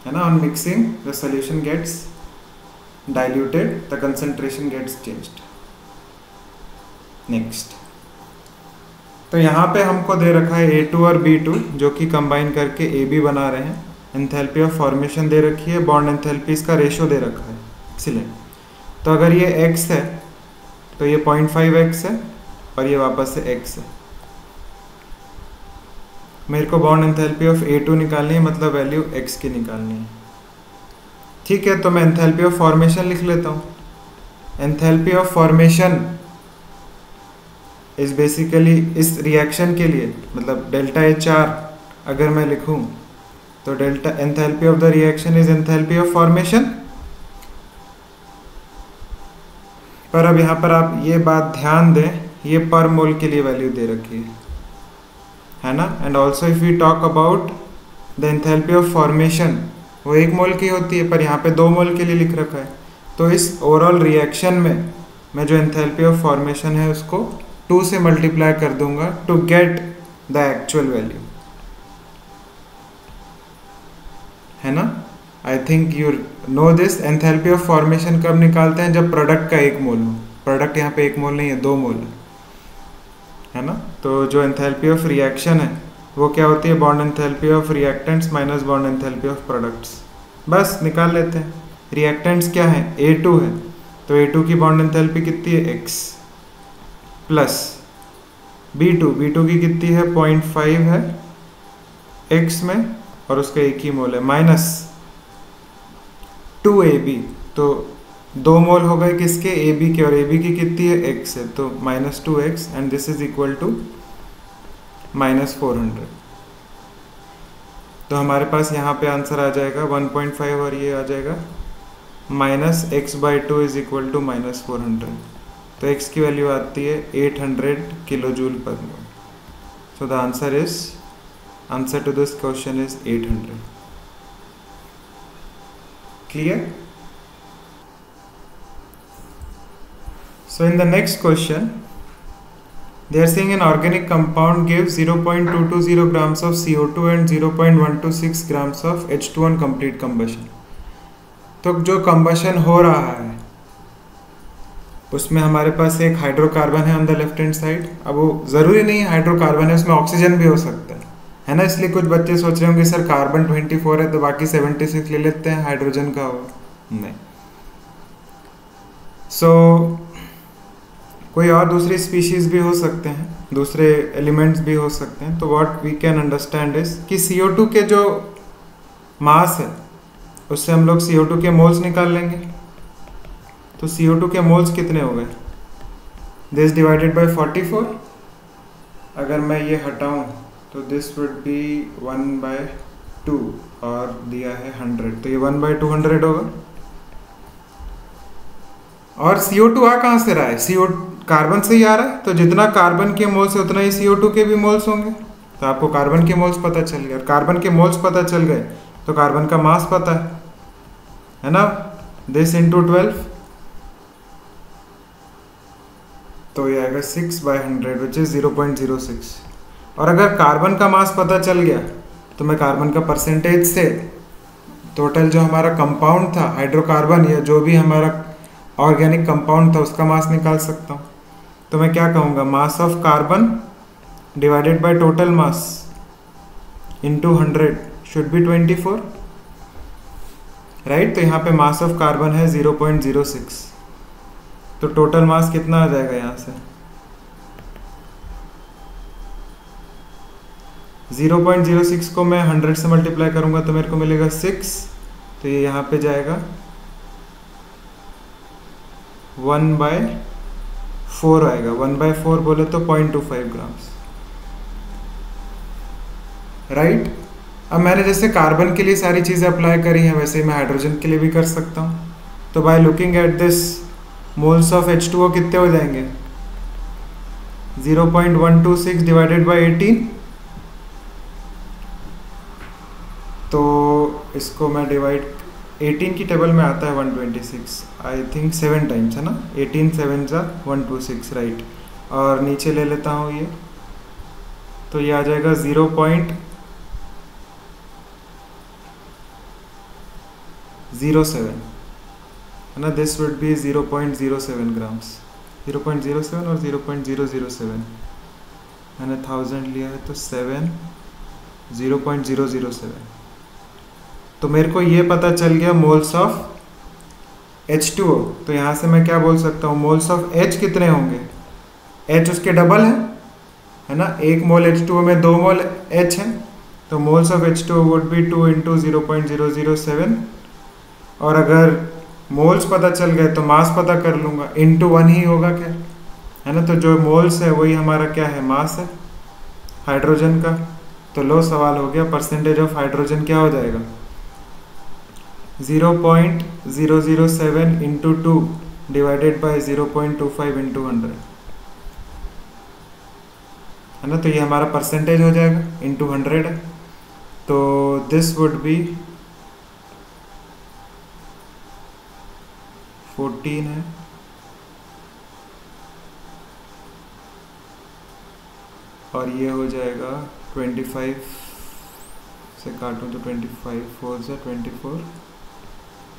है ना। On mixing the solution gets diluted, the concentration gets changed. Next, तो यहाँ पे हमको दे रखा है A2 और B2 जो कि कंबाइन करके AB बना रहे हैं। एंथैल्पी ऑफ फॉर्मेशन दे रखी है, बॉन्ड एंथैल्पीज का रेशो दे रखा है। एक्सीलेंट। तो अगर ये x है तो ये 0.5x है और ये वापस से x है। मेरे को बॉन्ड एंथैल्पी ऑफ A2 निकालनी है, मतलब वैल्यू x की निकालनी है। ठीक है, तो मैं एंथैल्पी ऑफ फॉर्मेशन लिख लेता हूँ। एंथैल्पी ऑफ फॉर्मेशन इस बेसिकली इस रिएक्शन के लिए, मतलब ΔHR अगर मैं लिखूं तो delta enthalpy of the reaction is enthalpy of formation. पर अब यहाँ पर आप ये बात ध्यान दें, ये पर मोल के लिए वैल्यू दे रखी है ना। And also if you talk about the enthalpy of formation, वो 1 मोल की होती है, पर यहाँ पे 2 मोल के लिए लिख रखा है। तो इस ओवरऑल रिएक्शन में मैं जो एंथैल्पी ऑफ फॉर्मेशन है उसको 2 से मल्टीप्लाई कर दूंगा to get the actual value, है ना। I think you know this. Enthalpy of formation कब निकालते हैं? जब प्रोडक्ट का 1 मोल हो। प्रोडक्ट यहाँ पे 1 मोल नहीं है, 2 मोल है ना। तो जो एंथैल्पी ऑफ रिएक्शन है वो क्या होती है? Bond enthalpy of reactants minus bond enthalpy of products. बस निकाल लेते हैं। रिएक्टेंट्स क्या है? A2 है, तो A2 की बॉन्ड एंथैल्पी कितनी है? X प्लस B2 की कितनी है? 0.5 है X में, और उसका 1 ही मोल है, माइनस 2AB, तो 2 मोल हो गए किसके? AB के, और AB की कितनी है? X है, तो -2X, and this is equal to -400। तो हमारे पास यहाँ पे आंसर आ जाएगा 1.5, और ये आ जाएगा -x/2 इज इक्वल टू -400। तो x की वैल्यू आती है 800 kilojoule per mole. So the answer to this question is 800। Clear? So in the next question, they are saying an organic compound gives 0.220 grams of CO2 and 0.126 grams of H2 on complete combustion. तो जो combustion हो रहा है उसमें हमारे पास एक hydrocarbon है on the left hand side. अब वो ज़रूरी नहीं है हाइड्रोकार्बन है, उसमें ऑक्सीजन भी हो सकता है ना। इसलिए कुछ बच्चे सोच रहे होंगे सर कार्बन 24 है तो बाकी 76 ले लेते हैं, हाइड्रोजन का होगा। नहीं। सो कोई और दूसरी स्पीशीज भी हो सकते हैं, दूसरे एलिमेंट्स भी हो सकते हैं। तो what we can understand is कि CO2 के जो मास है उससे हम लोग CO2 के मोल्स निकाल लेंगे। तो CO2 के मोल्स कितने हो गए? This divided by 44। अगर मैं ये हटाऊं तो दिस वुड बी 1/2, और दिया है 100, तो ये 1/200 होगा। और CO2 आ कहाँ से रहा है? CO कार्बन से ही आ रहा है, तो जितना कार्बन के मोल्स है उतना ही CO2 के भी मोल्स होंगे। तो आपको कार्बन के मोल्स पता चल गए, और कार्बन के मोल्स पता चल गए तो कार्बन का मास पता है ना। दिस इंटू 12, तो ये आएगा 6/100 विच इज़ 0.06। और अगर कार्बन का मास पता चल गया तो मैं कार्बन का परसेंटेज से टोटल जो हमारा कंपाउंड था हाइड्रोकार्बन या जो भी हमारा ऑर्गेनिक कंपाउंड था उसका मास निकाल सकता हूँ। तो मैं क्या कहूँगा, mass of carbon divided by total mass into 100 should be 24, right. तो यहाँ पे मास ऑफ कार्बन है 0.06, तो टोटल मास कितना आ जाएगा यहाँ से 0.06 को मैं 100 से मल्टीप्लाई करूंगा तो मेरे को मिलेगा 6, तो ये यहाँ पे जाएगा 1/4 आएगा। 1/4 बोले तो 0.25 ग्राम्स, राइट। अब मैंने जैसे कार्बन के लिए सारी चीज़ें अप्लाई करी हैं वैसे ही मैं हाइड्रोजन के लिए भी कर सकता हूँ। तो by looking at this moles of H2O कितने हो जाएंगे 0.126 डिवाइडेड बाय 18, तो इसको मैं डिवाइड 18 की टेबल में आता है 126, आई थिंक 7 टाइम्स है ना, 18 7 जा 126, राइट। और नीचे ले लेता हूँ ये, तो ये आ जाएगा 0.07 है ना, दिस वुड बी 0.07 ग्राम्स, 0.07 और 0.007 मैंने 1000 लिया है तो 7 0.007। तो मेरे को ये पता चल गया मोल्स ऑफ H2O। तो यहाँ से मैं क्या बोल सकता हूँ, मोल्स ऑफ H कितने होंगे, H उसके डबल है ना, 1 मोल H2O में 2 मोल H है, तो moles of H2O would be 2 × 0.007। और अगर मोल्स पता चल गए तो मास पता कर लूँगा, इंटू 1 ही होगा क्या, है ना। तो जो मोल्स है वही हमारा क्या है, मास है हाइड्रोजन का। तो लो सवाल हो गया, परसेंटेज ऑफ हाइड्रोजन क्या हो जाएगा 0.007 इंटू 2 डिवाइडेड बाई 0.25 इंटू 100 है ना। तो ये हमारा परसेंटेज हो जाएगा इंटू 100 है, तो दिस वुड बी 14 है, और ये हो जाएगा 25 से काटूँ तो 25 4 जा 24,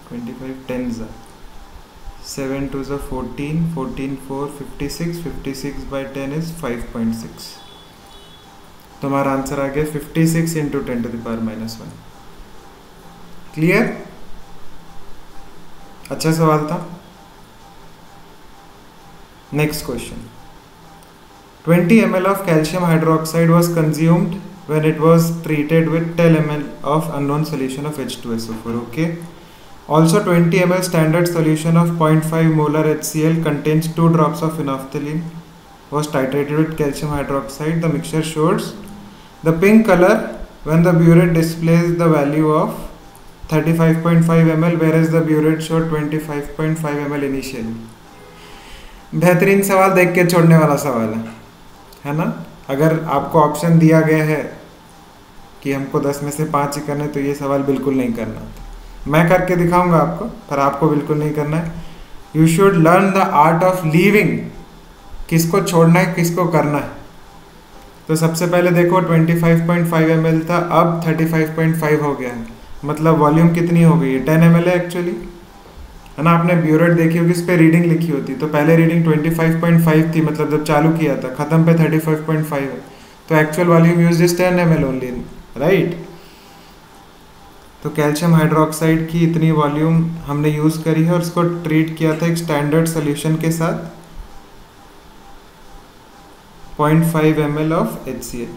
25 10 जा 7 2 जा 14, 14 4 56, 56/10 इज 5.6। तो हमारा आंसर आ गया 56 इंटू 10⁻⁻1। क्लियर, अच्छा सवाल था। Next question, 20 ml of calcium hydroxide was consumed when it was treated with 10 ml of unknown solution of H2SO4. Okay. Also 20 ml standard solution of 0.5 molar HCl contains 2 drops of phenolphthalein was titrated with calcium hydroxide. The mixture shows the pink color when the burette displays the value of 35.5 ml whereas the burette showed 25.5 ml initially. बेहतरीन सवाल, देख के छोड़ने वाला सवाल है ना। अगर आपको ऑप्शन दिया गया है कि हमको 10 में से 5 ही करने, तो ये सवाल बिल्कुल नहीं करना। मैं करके दिखाऊंगा आपको, पर आपको बिल्कुल नहीं करना है। You should learn the art of leaving, किसको छोड़ना है किसको करना है। तो सबसे पहले देखो 25.5 ml था, अब 35.5 हो गया है, मतलब वॉल्यूम कितनी हो गई है 10 ml है एक्चुअली, है ना। आपने ब्यूरेट देखी होगी, इस पर रीडिंग लिखी होती, तो पहले रीडिंग 25.5 थी, मतलब जब चालू किया था, खत्म पे 35.5 है, तो actual volume use is 10 ml only, right. तो कैल्शियम हाइड्रोक्साइड की इतनी वॉल्यूम हमने यूज़ करी है और उसको ट्रीट किया था एक स्टैंडर्ड सोल्यूशन के साथ 0.5 ml ऑफ HCl।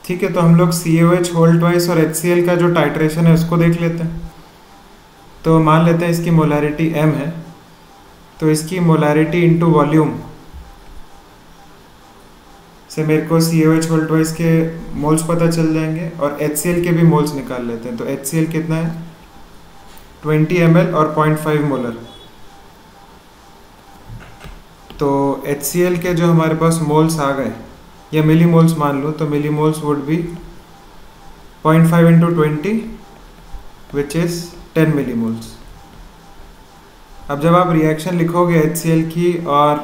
ठीक है, तो हम लोग COH होल ट्वाइस और HCl का जो टाइट्रेशन है उसको देख लेते हैं। तो मान लेते हैं इसकी मोलैरिटी m है, तो इसकी मोलैरिटी इनटू वॉल्यूम से मेरे को COH होल ट्वाइस के मोल्स पता चल जाएंगे और HCl के भी मोल्स निकाल लेते हैं। तो HCl कितना है 20 ml और 0.5 मोलर। तो HCl के जो हमारे पास मोल्स आ गए, या मिली मोल्स मान लो, तो millimoles would be 0.5 × 20 which is 10 millimoles. अब जब आप रिएक्शन लिखोगे HCl की और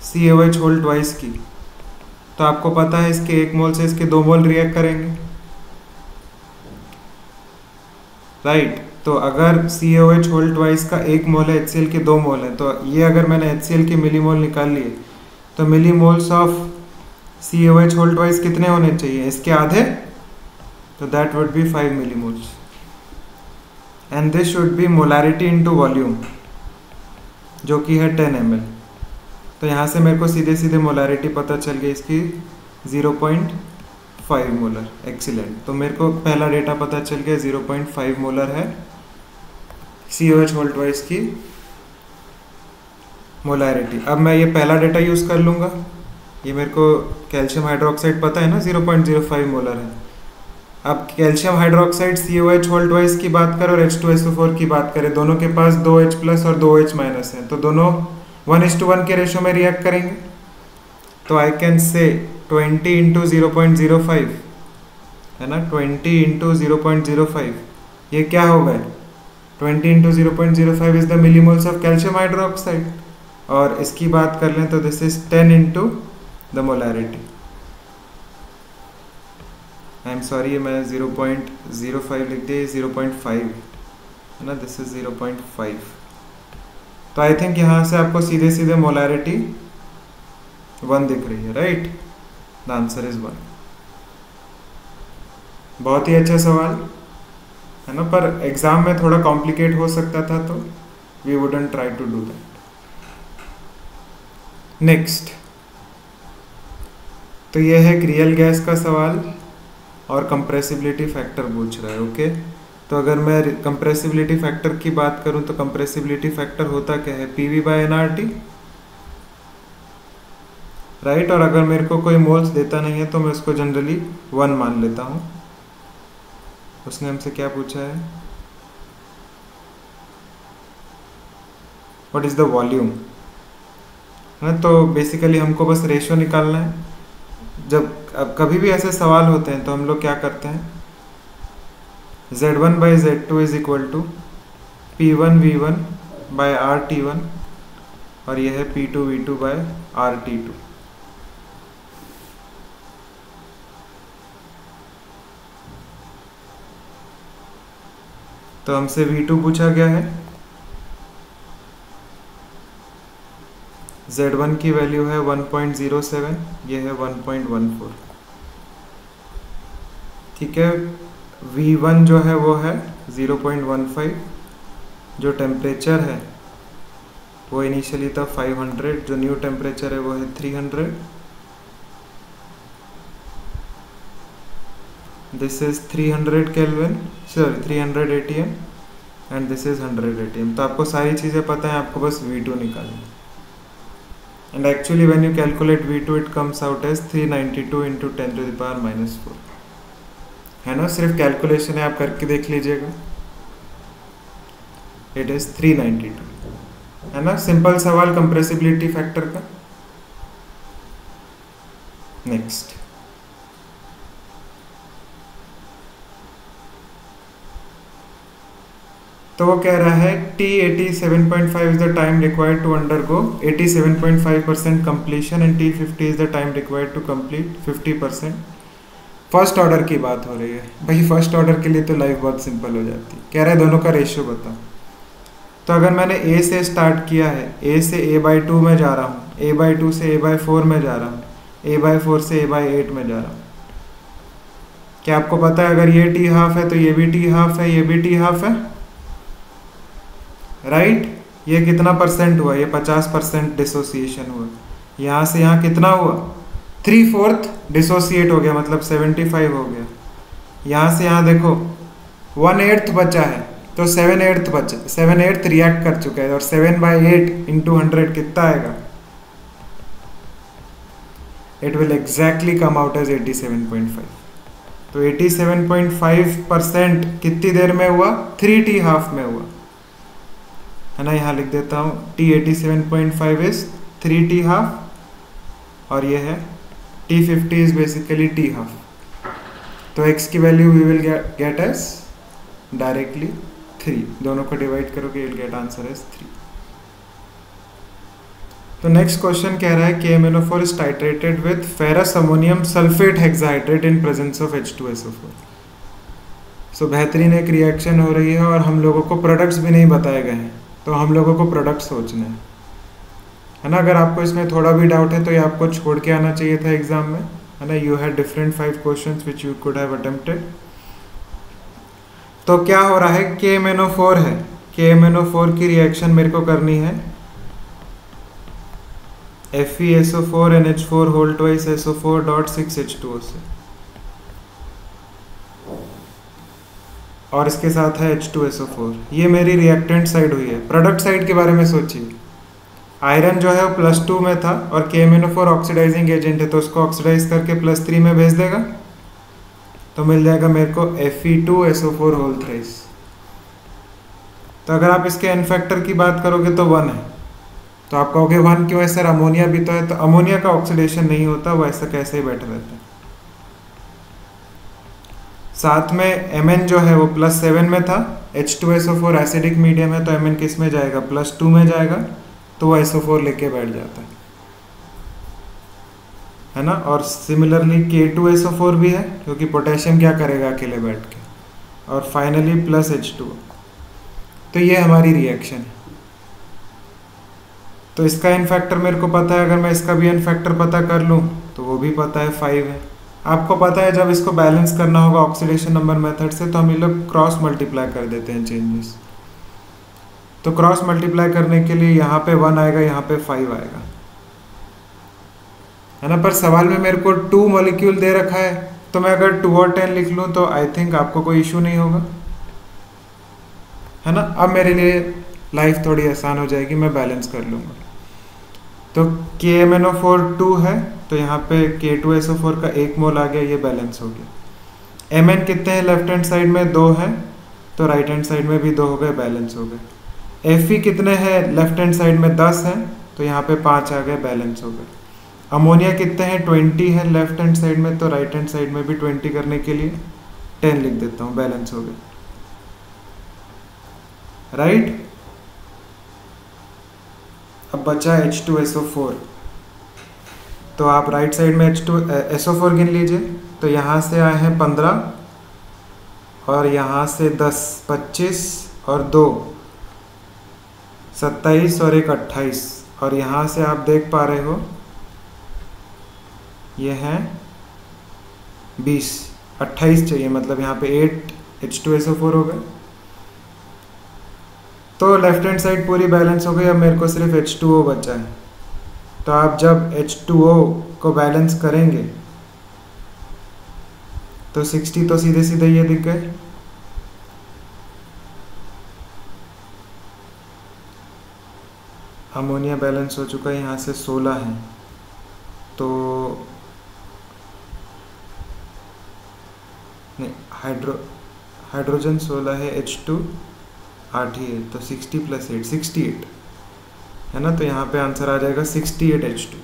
CaOH होल ट्वाइस की, तो आपको पता है इसके 1 मोल से इसके 2 मोल रिएक्ट करेंगे, राइट। तो अगर CaOH होल ट्वाइस का 1 मोल है, HCl के 2 मोल है, तो ये अगर मैंने HCl के मिलीमोल निकाल लिए, तो millimoles of CaOH whole twice कितने होने चाहिए, इसके आधे, तो that would be 5 millimoles and this should be molarity into volume, जो कि है 10 ml। तो यहाँ से मेरे को सीधे सीधे मोलैरिटी पता चल गई इसकी 0.5 मोलर। एक्सीलेंट। तो मेरे को पहला डेटा पता चल गया 0.5 मोलर है CaOH होल ट्वाइस की मोलैरिटी। अब मैं ये पहला डेटा यूज़ कर लूँगा, ये मेरे को कैल्शियम हाइड्रोक्साइड पता है ना 0.05 मोलर है। अब calcium hydroxide CaOH whole twice की बात करें और H2SO4 की बात करें, दोनों के पास 2H प्लस और 2H माइनस है, तो दोनों 1:1 के रेशो में रिएक्ट करेंगे। तो आई कैन से 20 इंटू 0.05 है ना, 20 इंटू 0.05, ये क्या हो गए 20 into 0.05 is the millimoles of calcium hydroxide. और इसकी बात कर लें तो this is 10 into the molarity. I am sorry, मैं 0.05 लिख दिया, 0.5 है ना, दिस इज 0.5। तो आई थिंक यहाँ से आपको सीधे सीधे मोलैरिटी 1 दिख रही है, राइट। The answer is 1। बहुत ही अच्छा सवाल है ना, पर एग्जाम में थोड़ा कॉम्प्लिकेट हो सकता था, तो we wouldn't try to do that. Next, तो ये है रियल गैस का सवाल और कंप्रेसिबिलिटी फैक्टर पूछ रहा है, ओके। तो अगर मैं कंप्रेसिबिलिटी फैक्टर की बात करूं तो कंप्रेसिबिलिटी फैक्टर होता क्या है, PV/nRT, राइट। और अगर मेरे को कोई मोल्स देता नहीं है तो मैं उसको जनरली 1 मान लेता हूं। उसने हमसे क्या पूछा है, व्हाट इज द वॉल्यूम, है। तो बेसिकली हमको बस रेशियो निकालना है। जब अब कभी भी ऐसे सवाल होते हैं तो हम लोग क्या करते हैं, Z1/Z2 is equal to P1V1/RT1 और यह है P2V2/RT2। तो हमसे V2 पूछा गया है, Z1 की वैल्यू है 1.07, ये है 1.14, ठीक है। V1 जो है वो है 0.15, जो टेम्परेचर है वो इनिशियली था 500, जो न्यू टेम्परेचर है वो है 300। This is 300 kelvin, sorry 300 ATM and this is 100 ATM। तो आपको सारी चीज़ें पता है, आपको बस V2 निकालना है। And actually when you calculate V2 it comes out as 392 into 10 to the power minus 4, है ना। सिर्फ कैलकुलेशन है, आप करके देख लीजिएगा। इट इज 392, है ना। सिंपल सवाल कंप्रेसिबिलिटी फैक्टर का। नेक्स्ट, तो वो कह रहा है T 87.5 is the time required to undergo 87.5% completion and T 50 is the time required to complete 50%। First order की बात हो रही है भाई। फर्स्ट ऑर्डर के लिए तो लाइफ बहुत सिंपल हो जाती है। कह रहा है दोनों का रेशियो बताओ। तो अगर मैंने A से स्टार्ट किया है, A से A/2 में जा रहा हूँ, A/2 से A/4 में जा रहा हूँ, A/4 से A/8 में जा रहा हूँ, क्या आपको पता है अगर ये T½ है तो ये भी T½ है, ये भी T½ है, राइट। ये कितना परसेंट हुआ, ये 50% डिसोसिएशन हुआ। यहाँ से यहाँ कितना हुआ, 3/4 डिसोसिएट हो गया, मतलब 75 हो गया। यहाँ से यहाँ देखो 1/8 बचा है, तो 7/8 बचा, 7/8 रिएक्ट कर चुका है, और 7/8 इंटू 100 कितना आएगा, it will exactly come out as 87.5। तो 87.5% कितनी देर में हुआ, 3 T½ में हुआ, है ना। यहाँ लिख देता हूँ T 87.5 इज 3 T½ और ये है T 50 इज बेसिकली T½ तो x की value we will get as directly 3। दोनों को डिवाइड करोगे, you will get answer as 3। तो नेक्स्ट क्वेश्चन कह रहा है KMnO4 is titrated with ferrous ammonium sulphate hexahydrate in presence of H2SO4। So बेहतरीन एक रिएक्शन हो रही है और हम लोगों को प्रोडक्ट्स भी नहीं बताए गए हैं, तो हम लोगों को प्रोडक्ट सोचने हैं, है ना। अगर आपको इसमें थोड़ा भी डाउट है तो ये आपको छोड़ के आना चाहिए था एग्जाम में, है ना। You had different 5 questions which you could have attempted. तो क्या हो रहा है, KMnO4 है, KMnO4 की रिएक्शन मेरे को करनी है FeSO4 NH4 whole twice SO4.6H2O से, और इसके साथ है H2SO4। ये मेरी रिएक्टेंट साइड हुई है। प्रोडक्ट साइड के बारे में सोचिए, आयरन जो है वो +2 में था और KMnO4 ऑक्सीडाइजिंग एजेंट है, तो उसको ऑक्सीडाइज करके +3 में भेज देगा, तो मिल जाएगा मेरे को Fe2SO4 होल थ्राइस। तो अगर आप इसके एन फैक्टर की बात करोगे तो 1 है, तो आप कहोगे 1 क्यों है सर, अमोनिया भी तो है। तो अमोनिया का ऑक्सीडेशन नहीं होता, वो ऐसा कैसे ही बैठा रहता है। साथ में Mn जो है वो +7 में था, H2SO4 एसिडिक मीडियम है, तो Mn किस में जाएगा, +2 में जाएगा, तो वो SO4 लेके बैठ जाता है ना। और सिमिलरली K2SO4 भी है, क्योंकि पोटेशियम क्या करेगा अकेले बैठ के, और फाइनली +H2O। तो ये हमारी रिएक्शन है। तो इसका एन फैक्टर मेरे को पता है, अगर मैं इसका भी एन फैक्टर पता कर लूँ तो वो भी पता है 5 है। आपको पता है जब इसको बैलेंस करना होगा ऑक्सीडेशन नंबर मेथड से, तो हम ये लोग क्रॉस मल्टीप्लाई कर देते हैं चेंजेस। तो क्रॉस मल्टीप्लाई करने के लिए यहाँ पे 1 आएगा, यहाँ पे 5 आएगा, है ना। पर सवाल में मेरे को 2 मॉलिक्यूल दे रखा है, तो मैं अगर 2 और 10 लिख लूँ तो आई थिंक आपको कोई इशू नहीं होगा, है ना। अब मेरे लिए लाइफ थोड़ी आसान हो जाएगी, मैं बैलेंस कर लूँगा। तो KMnO4 2 है, तो यहाँ पे K2SO4 का 1 मोल आ गया, ये बैलेंस हो गया। Mn कितने हैं लेफ्ट हैंड साइड में, 2 हैं, तो राइट हैंड साइड में भी 2 हो गए, बैलेंस हो गए। Fe कितने हैं लेफ्ट हैंड साइड में, 10 हैं, तो यहाँ पे 5 आ गए, बैलेंस हो गए। अमोनिया कितने हैं, 20 है लेफ्ट हैंड साइड में, तो राइट हैंड साइड में भी 20 करने के लिए 10 लिख देता हूँ, बैलेंस हो गए, राइट। अब बचा H2SO4, तो आप राइट साइड में H2SO4 गिन लीजिए। तो यहाँ से आए हैं 15, और यहाँ से 10, 25 और 2 27 और 1 28, और यहाँ से आप देख पा रहे हो ये हैं 20, 28 चाहिए, मतलब यहाँ पे 8 H2SO4 हो गए। तो लेफ्ट हैंड साइड पूरी बैलेंस हो गई, अब मेरे को सिर्फ H2O बचा है। तो आप जब H2O को बैलेंस करेंगे तो 60 तो सीधे सीधे ये दिख गए, अमोनिया बैलेंस हो चुका है, यहाँ से 16 है, तो नहीं, हाइड्रोजन 16 है, H2 8 ही है, तो 60 + 8 68 है ना। तो यहाँ पे आंसर आ जाएगा 68 H2।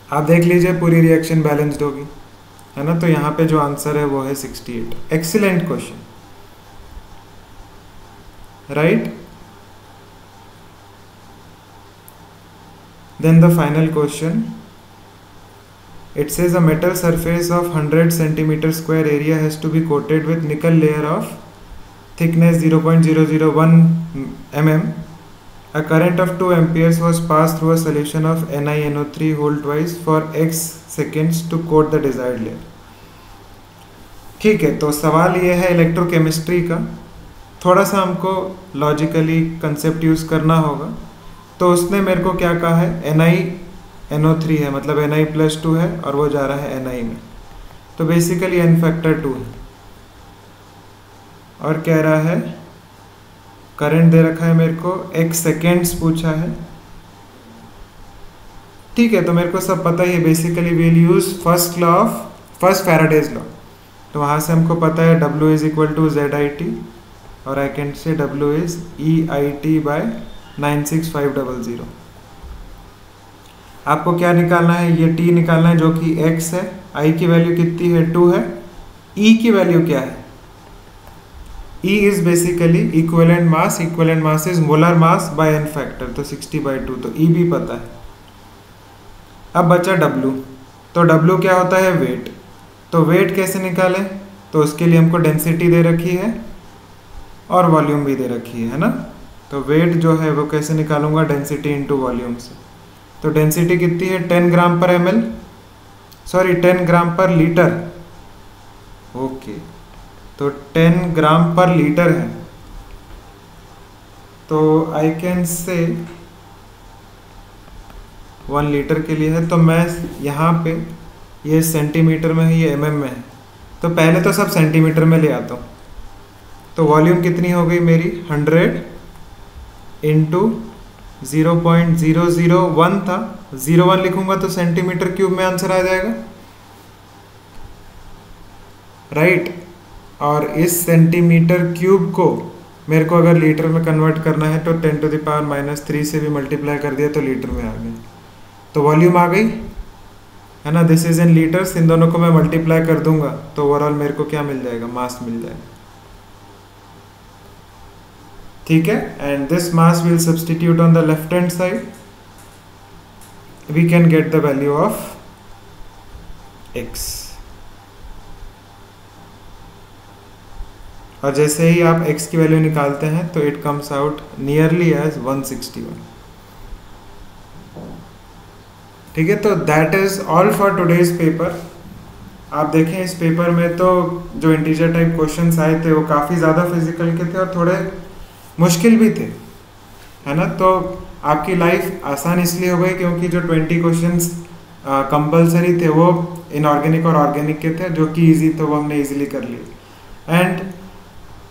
आप देख लीजिए पूरी रिएक्शन बैलेंस्ड होगी, है ना। तो यहाँ पे जो आंसर है वो है 68। Excellent question, right. Then the final question, it says a metal surface of 100 centimeter square area has to be coated with nickel layer of thickness 0.001 mm. A current of 2 amperes was passed through a solution of NiNO3 whole twice for x seconds to coat the desired layer. ठीक है, तो सवाल ये है electrochemistry का, थोड़ा सा हमको लॉजिकली कंसेप्ट यूज़ करना होगा। तो उसने मेरे को क्या कहा है, NiNO3 है, मतलब Ni+2 है, और वो जा रहा है Ni में, तो बेसिकली n फैक्टर 2 है, और कह रहा है करंट दे रखा है मेरे को, x सेकेंड्स पूछा है। ठीक है, तो मेरे को सब पता ही है, basically we'll use first Faraday's law. तो वहाँ से हमको पता है W = ZIT, और I can say W is EIT/96500। आपको क्या निकालना है, ये T निकालना है, जो कि x है, I की वैल्यू कितनी है, 2 है, E की वैल्यू क्या है, E is basically equivalent mass is molar mass by n factor, तो 60/2, तो E भी पता है। अब बचा W, तो W क्या होता है? वेट। तो वेट कैसे निकालें? तो उसके लिए हमको डेंसिटी दे रखी है और वॉल्यूम भी दे रखी है ना। तो वेट जो है वो कैसे निकालूंगा? डेंसिटी इंटू वॉल्यूम से। तो डेंसिटी कितनी है? 10 ग्राम पर ml, सॉरी 10 ग्राम पर लीटर। ओके, तो 10 ग्राम पर लीटर है। तो आई कैन से 1 लीटर के लिए है, तो मैं यहाँ पे ये सेंटीमीटर में है, ये mm में है, तो पहले तो सब सेंटीमीटर में ले आता हूँ। तो वॉल्यूम कितनी हो गई मेरी? 100 इंटू 0.001 था, 01 लिखूंगा तो सेंटीमीटर क्यूब में आंसर आ जाएगा, राइट। और इस सेंटीमीटर क्यूब को मेरे को अगर लीटर में कन्वर्ट करना है तो 10⁻³ से भी मल्टीप्लाई कर दिया तो लीटर में आ गया। तो वॉल्यूम आ गई है ना, दिस इज इन लीटर्स। इन दोनों को मैं मल्टीप्लाई कर दूंगा तो ओवरऑल मेरे को क्या मिल जाएगा? मास मिल जाएगा, ठीक है। And this mass will substitute on the left hand side, we can get the value of x। और जैसे ही आप x की वैल्यू निकालते हैं तो it comes out nearly as 161, ठीक है। तो that is all for today's paper. आप देखें इस पेपर में तो जो इंटीजर टाइप क्वेश्चंस आए थे वो काफ़ी ज़्यादा फिजिकल के थे और थोड़े मुश्किल भी थे, है ना। तो आपकी लाइफ आसान इसलिए हो गई क्योंकि जो 20 क्वेश्चंस कंपलसरी थे वो इनऑर्गेनिक और ऑर्गेनिक के थे, जो कि इजी थे वो हमने इजीली कर लिए। एंड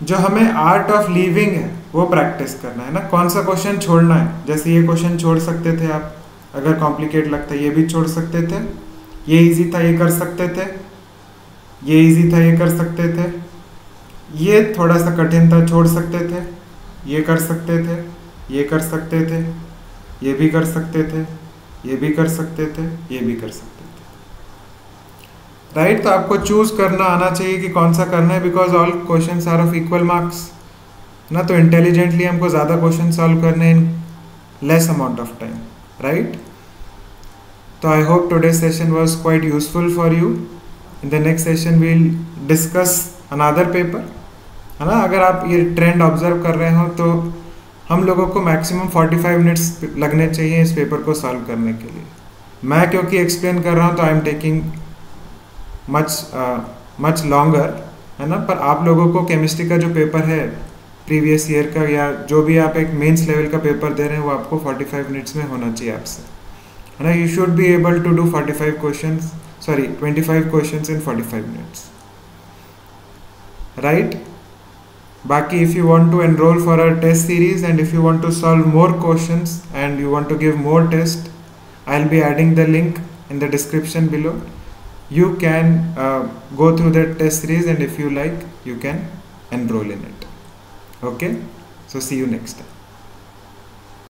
जो हमें आर्ट ऑफ लिविंग है वो प्रैक्टिस करना है ना, कौन सा क्वेश्चन छोड़ना है। जैसे ये क्वेश्चन छोड़ सकते थे आप, अगर कॉम्प्लिकेट लगता है ये भी छोड़ सकते थे, ये इजी था ये कर सकते थे, ये इजी था ये कर सकते थे, ये थोड़ा सा कठिन था छोड़ सकते थे, ये कर सकते थे, ये कर सकते थे, ये भी कर सकते थे, ये भी कर सकते थे, ये भी कर सकते थे, राइट। तो आपको चूज करना आना चाहिए कि कौन सा करना है, because all questions are of equal marks ना। तो इंटेलिजेंटली हमको ज़्यादा क्वेश्चन सॉल्व करने in less amount of time, right. तो I hope today session was quite useful for you. In the next session we will discuss another paper, है ना। अगर आप ये ट्रेंड ऑब्जर्व कर रहे हो तो हम लोगों को मैक्सिमम 45 मिनट्स लगने चाहिए इस पेपर को सॉल्व करने के लिए। मैं क्योंकि एक्सप्लेन कर रहा हूँ तो I am taking much longer, है ना। पर आप लोगों को केमिस्ट्री का जो पेपर है प्रीवियस ईयर का या जो भी आप एक मेंस लेवल का पेपर दे रहे हैं वो आपको 45 मिनट्स में होना चाहिए आपसे, है ना। You should be able to do 25 questions in 45 minutes, right. बाकी if you want to enrol for a test series and if you want to solve more questions and you want to give more test, I will be adding the link in the description below. You can go through that test series, and if you like you can enroll in it. Okay, so see you next time.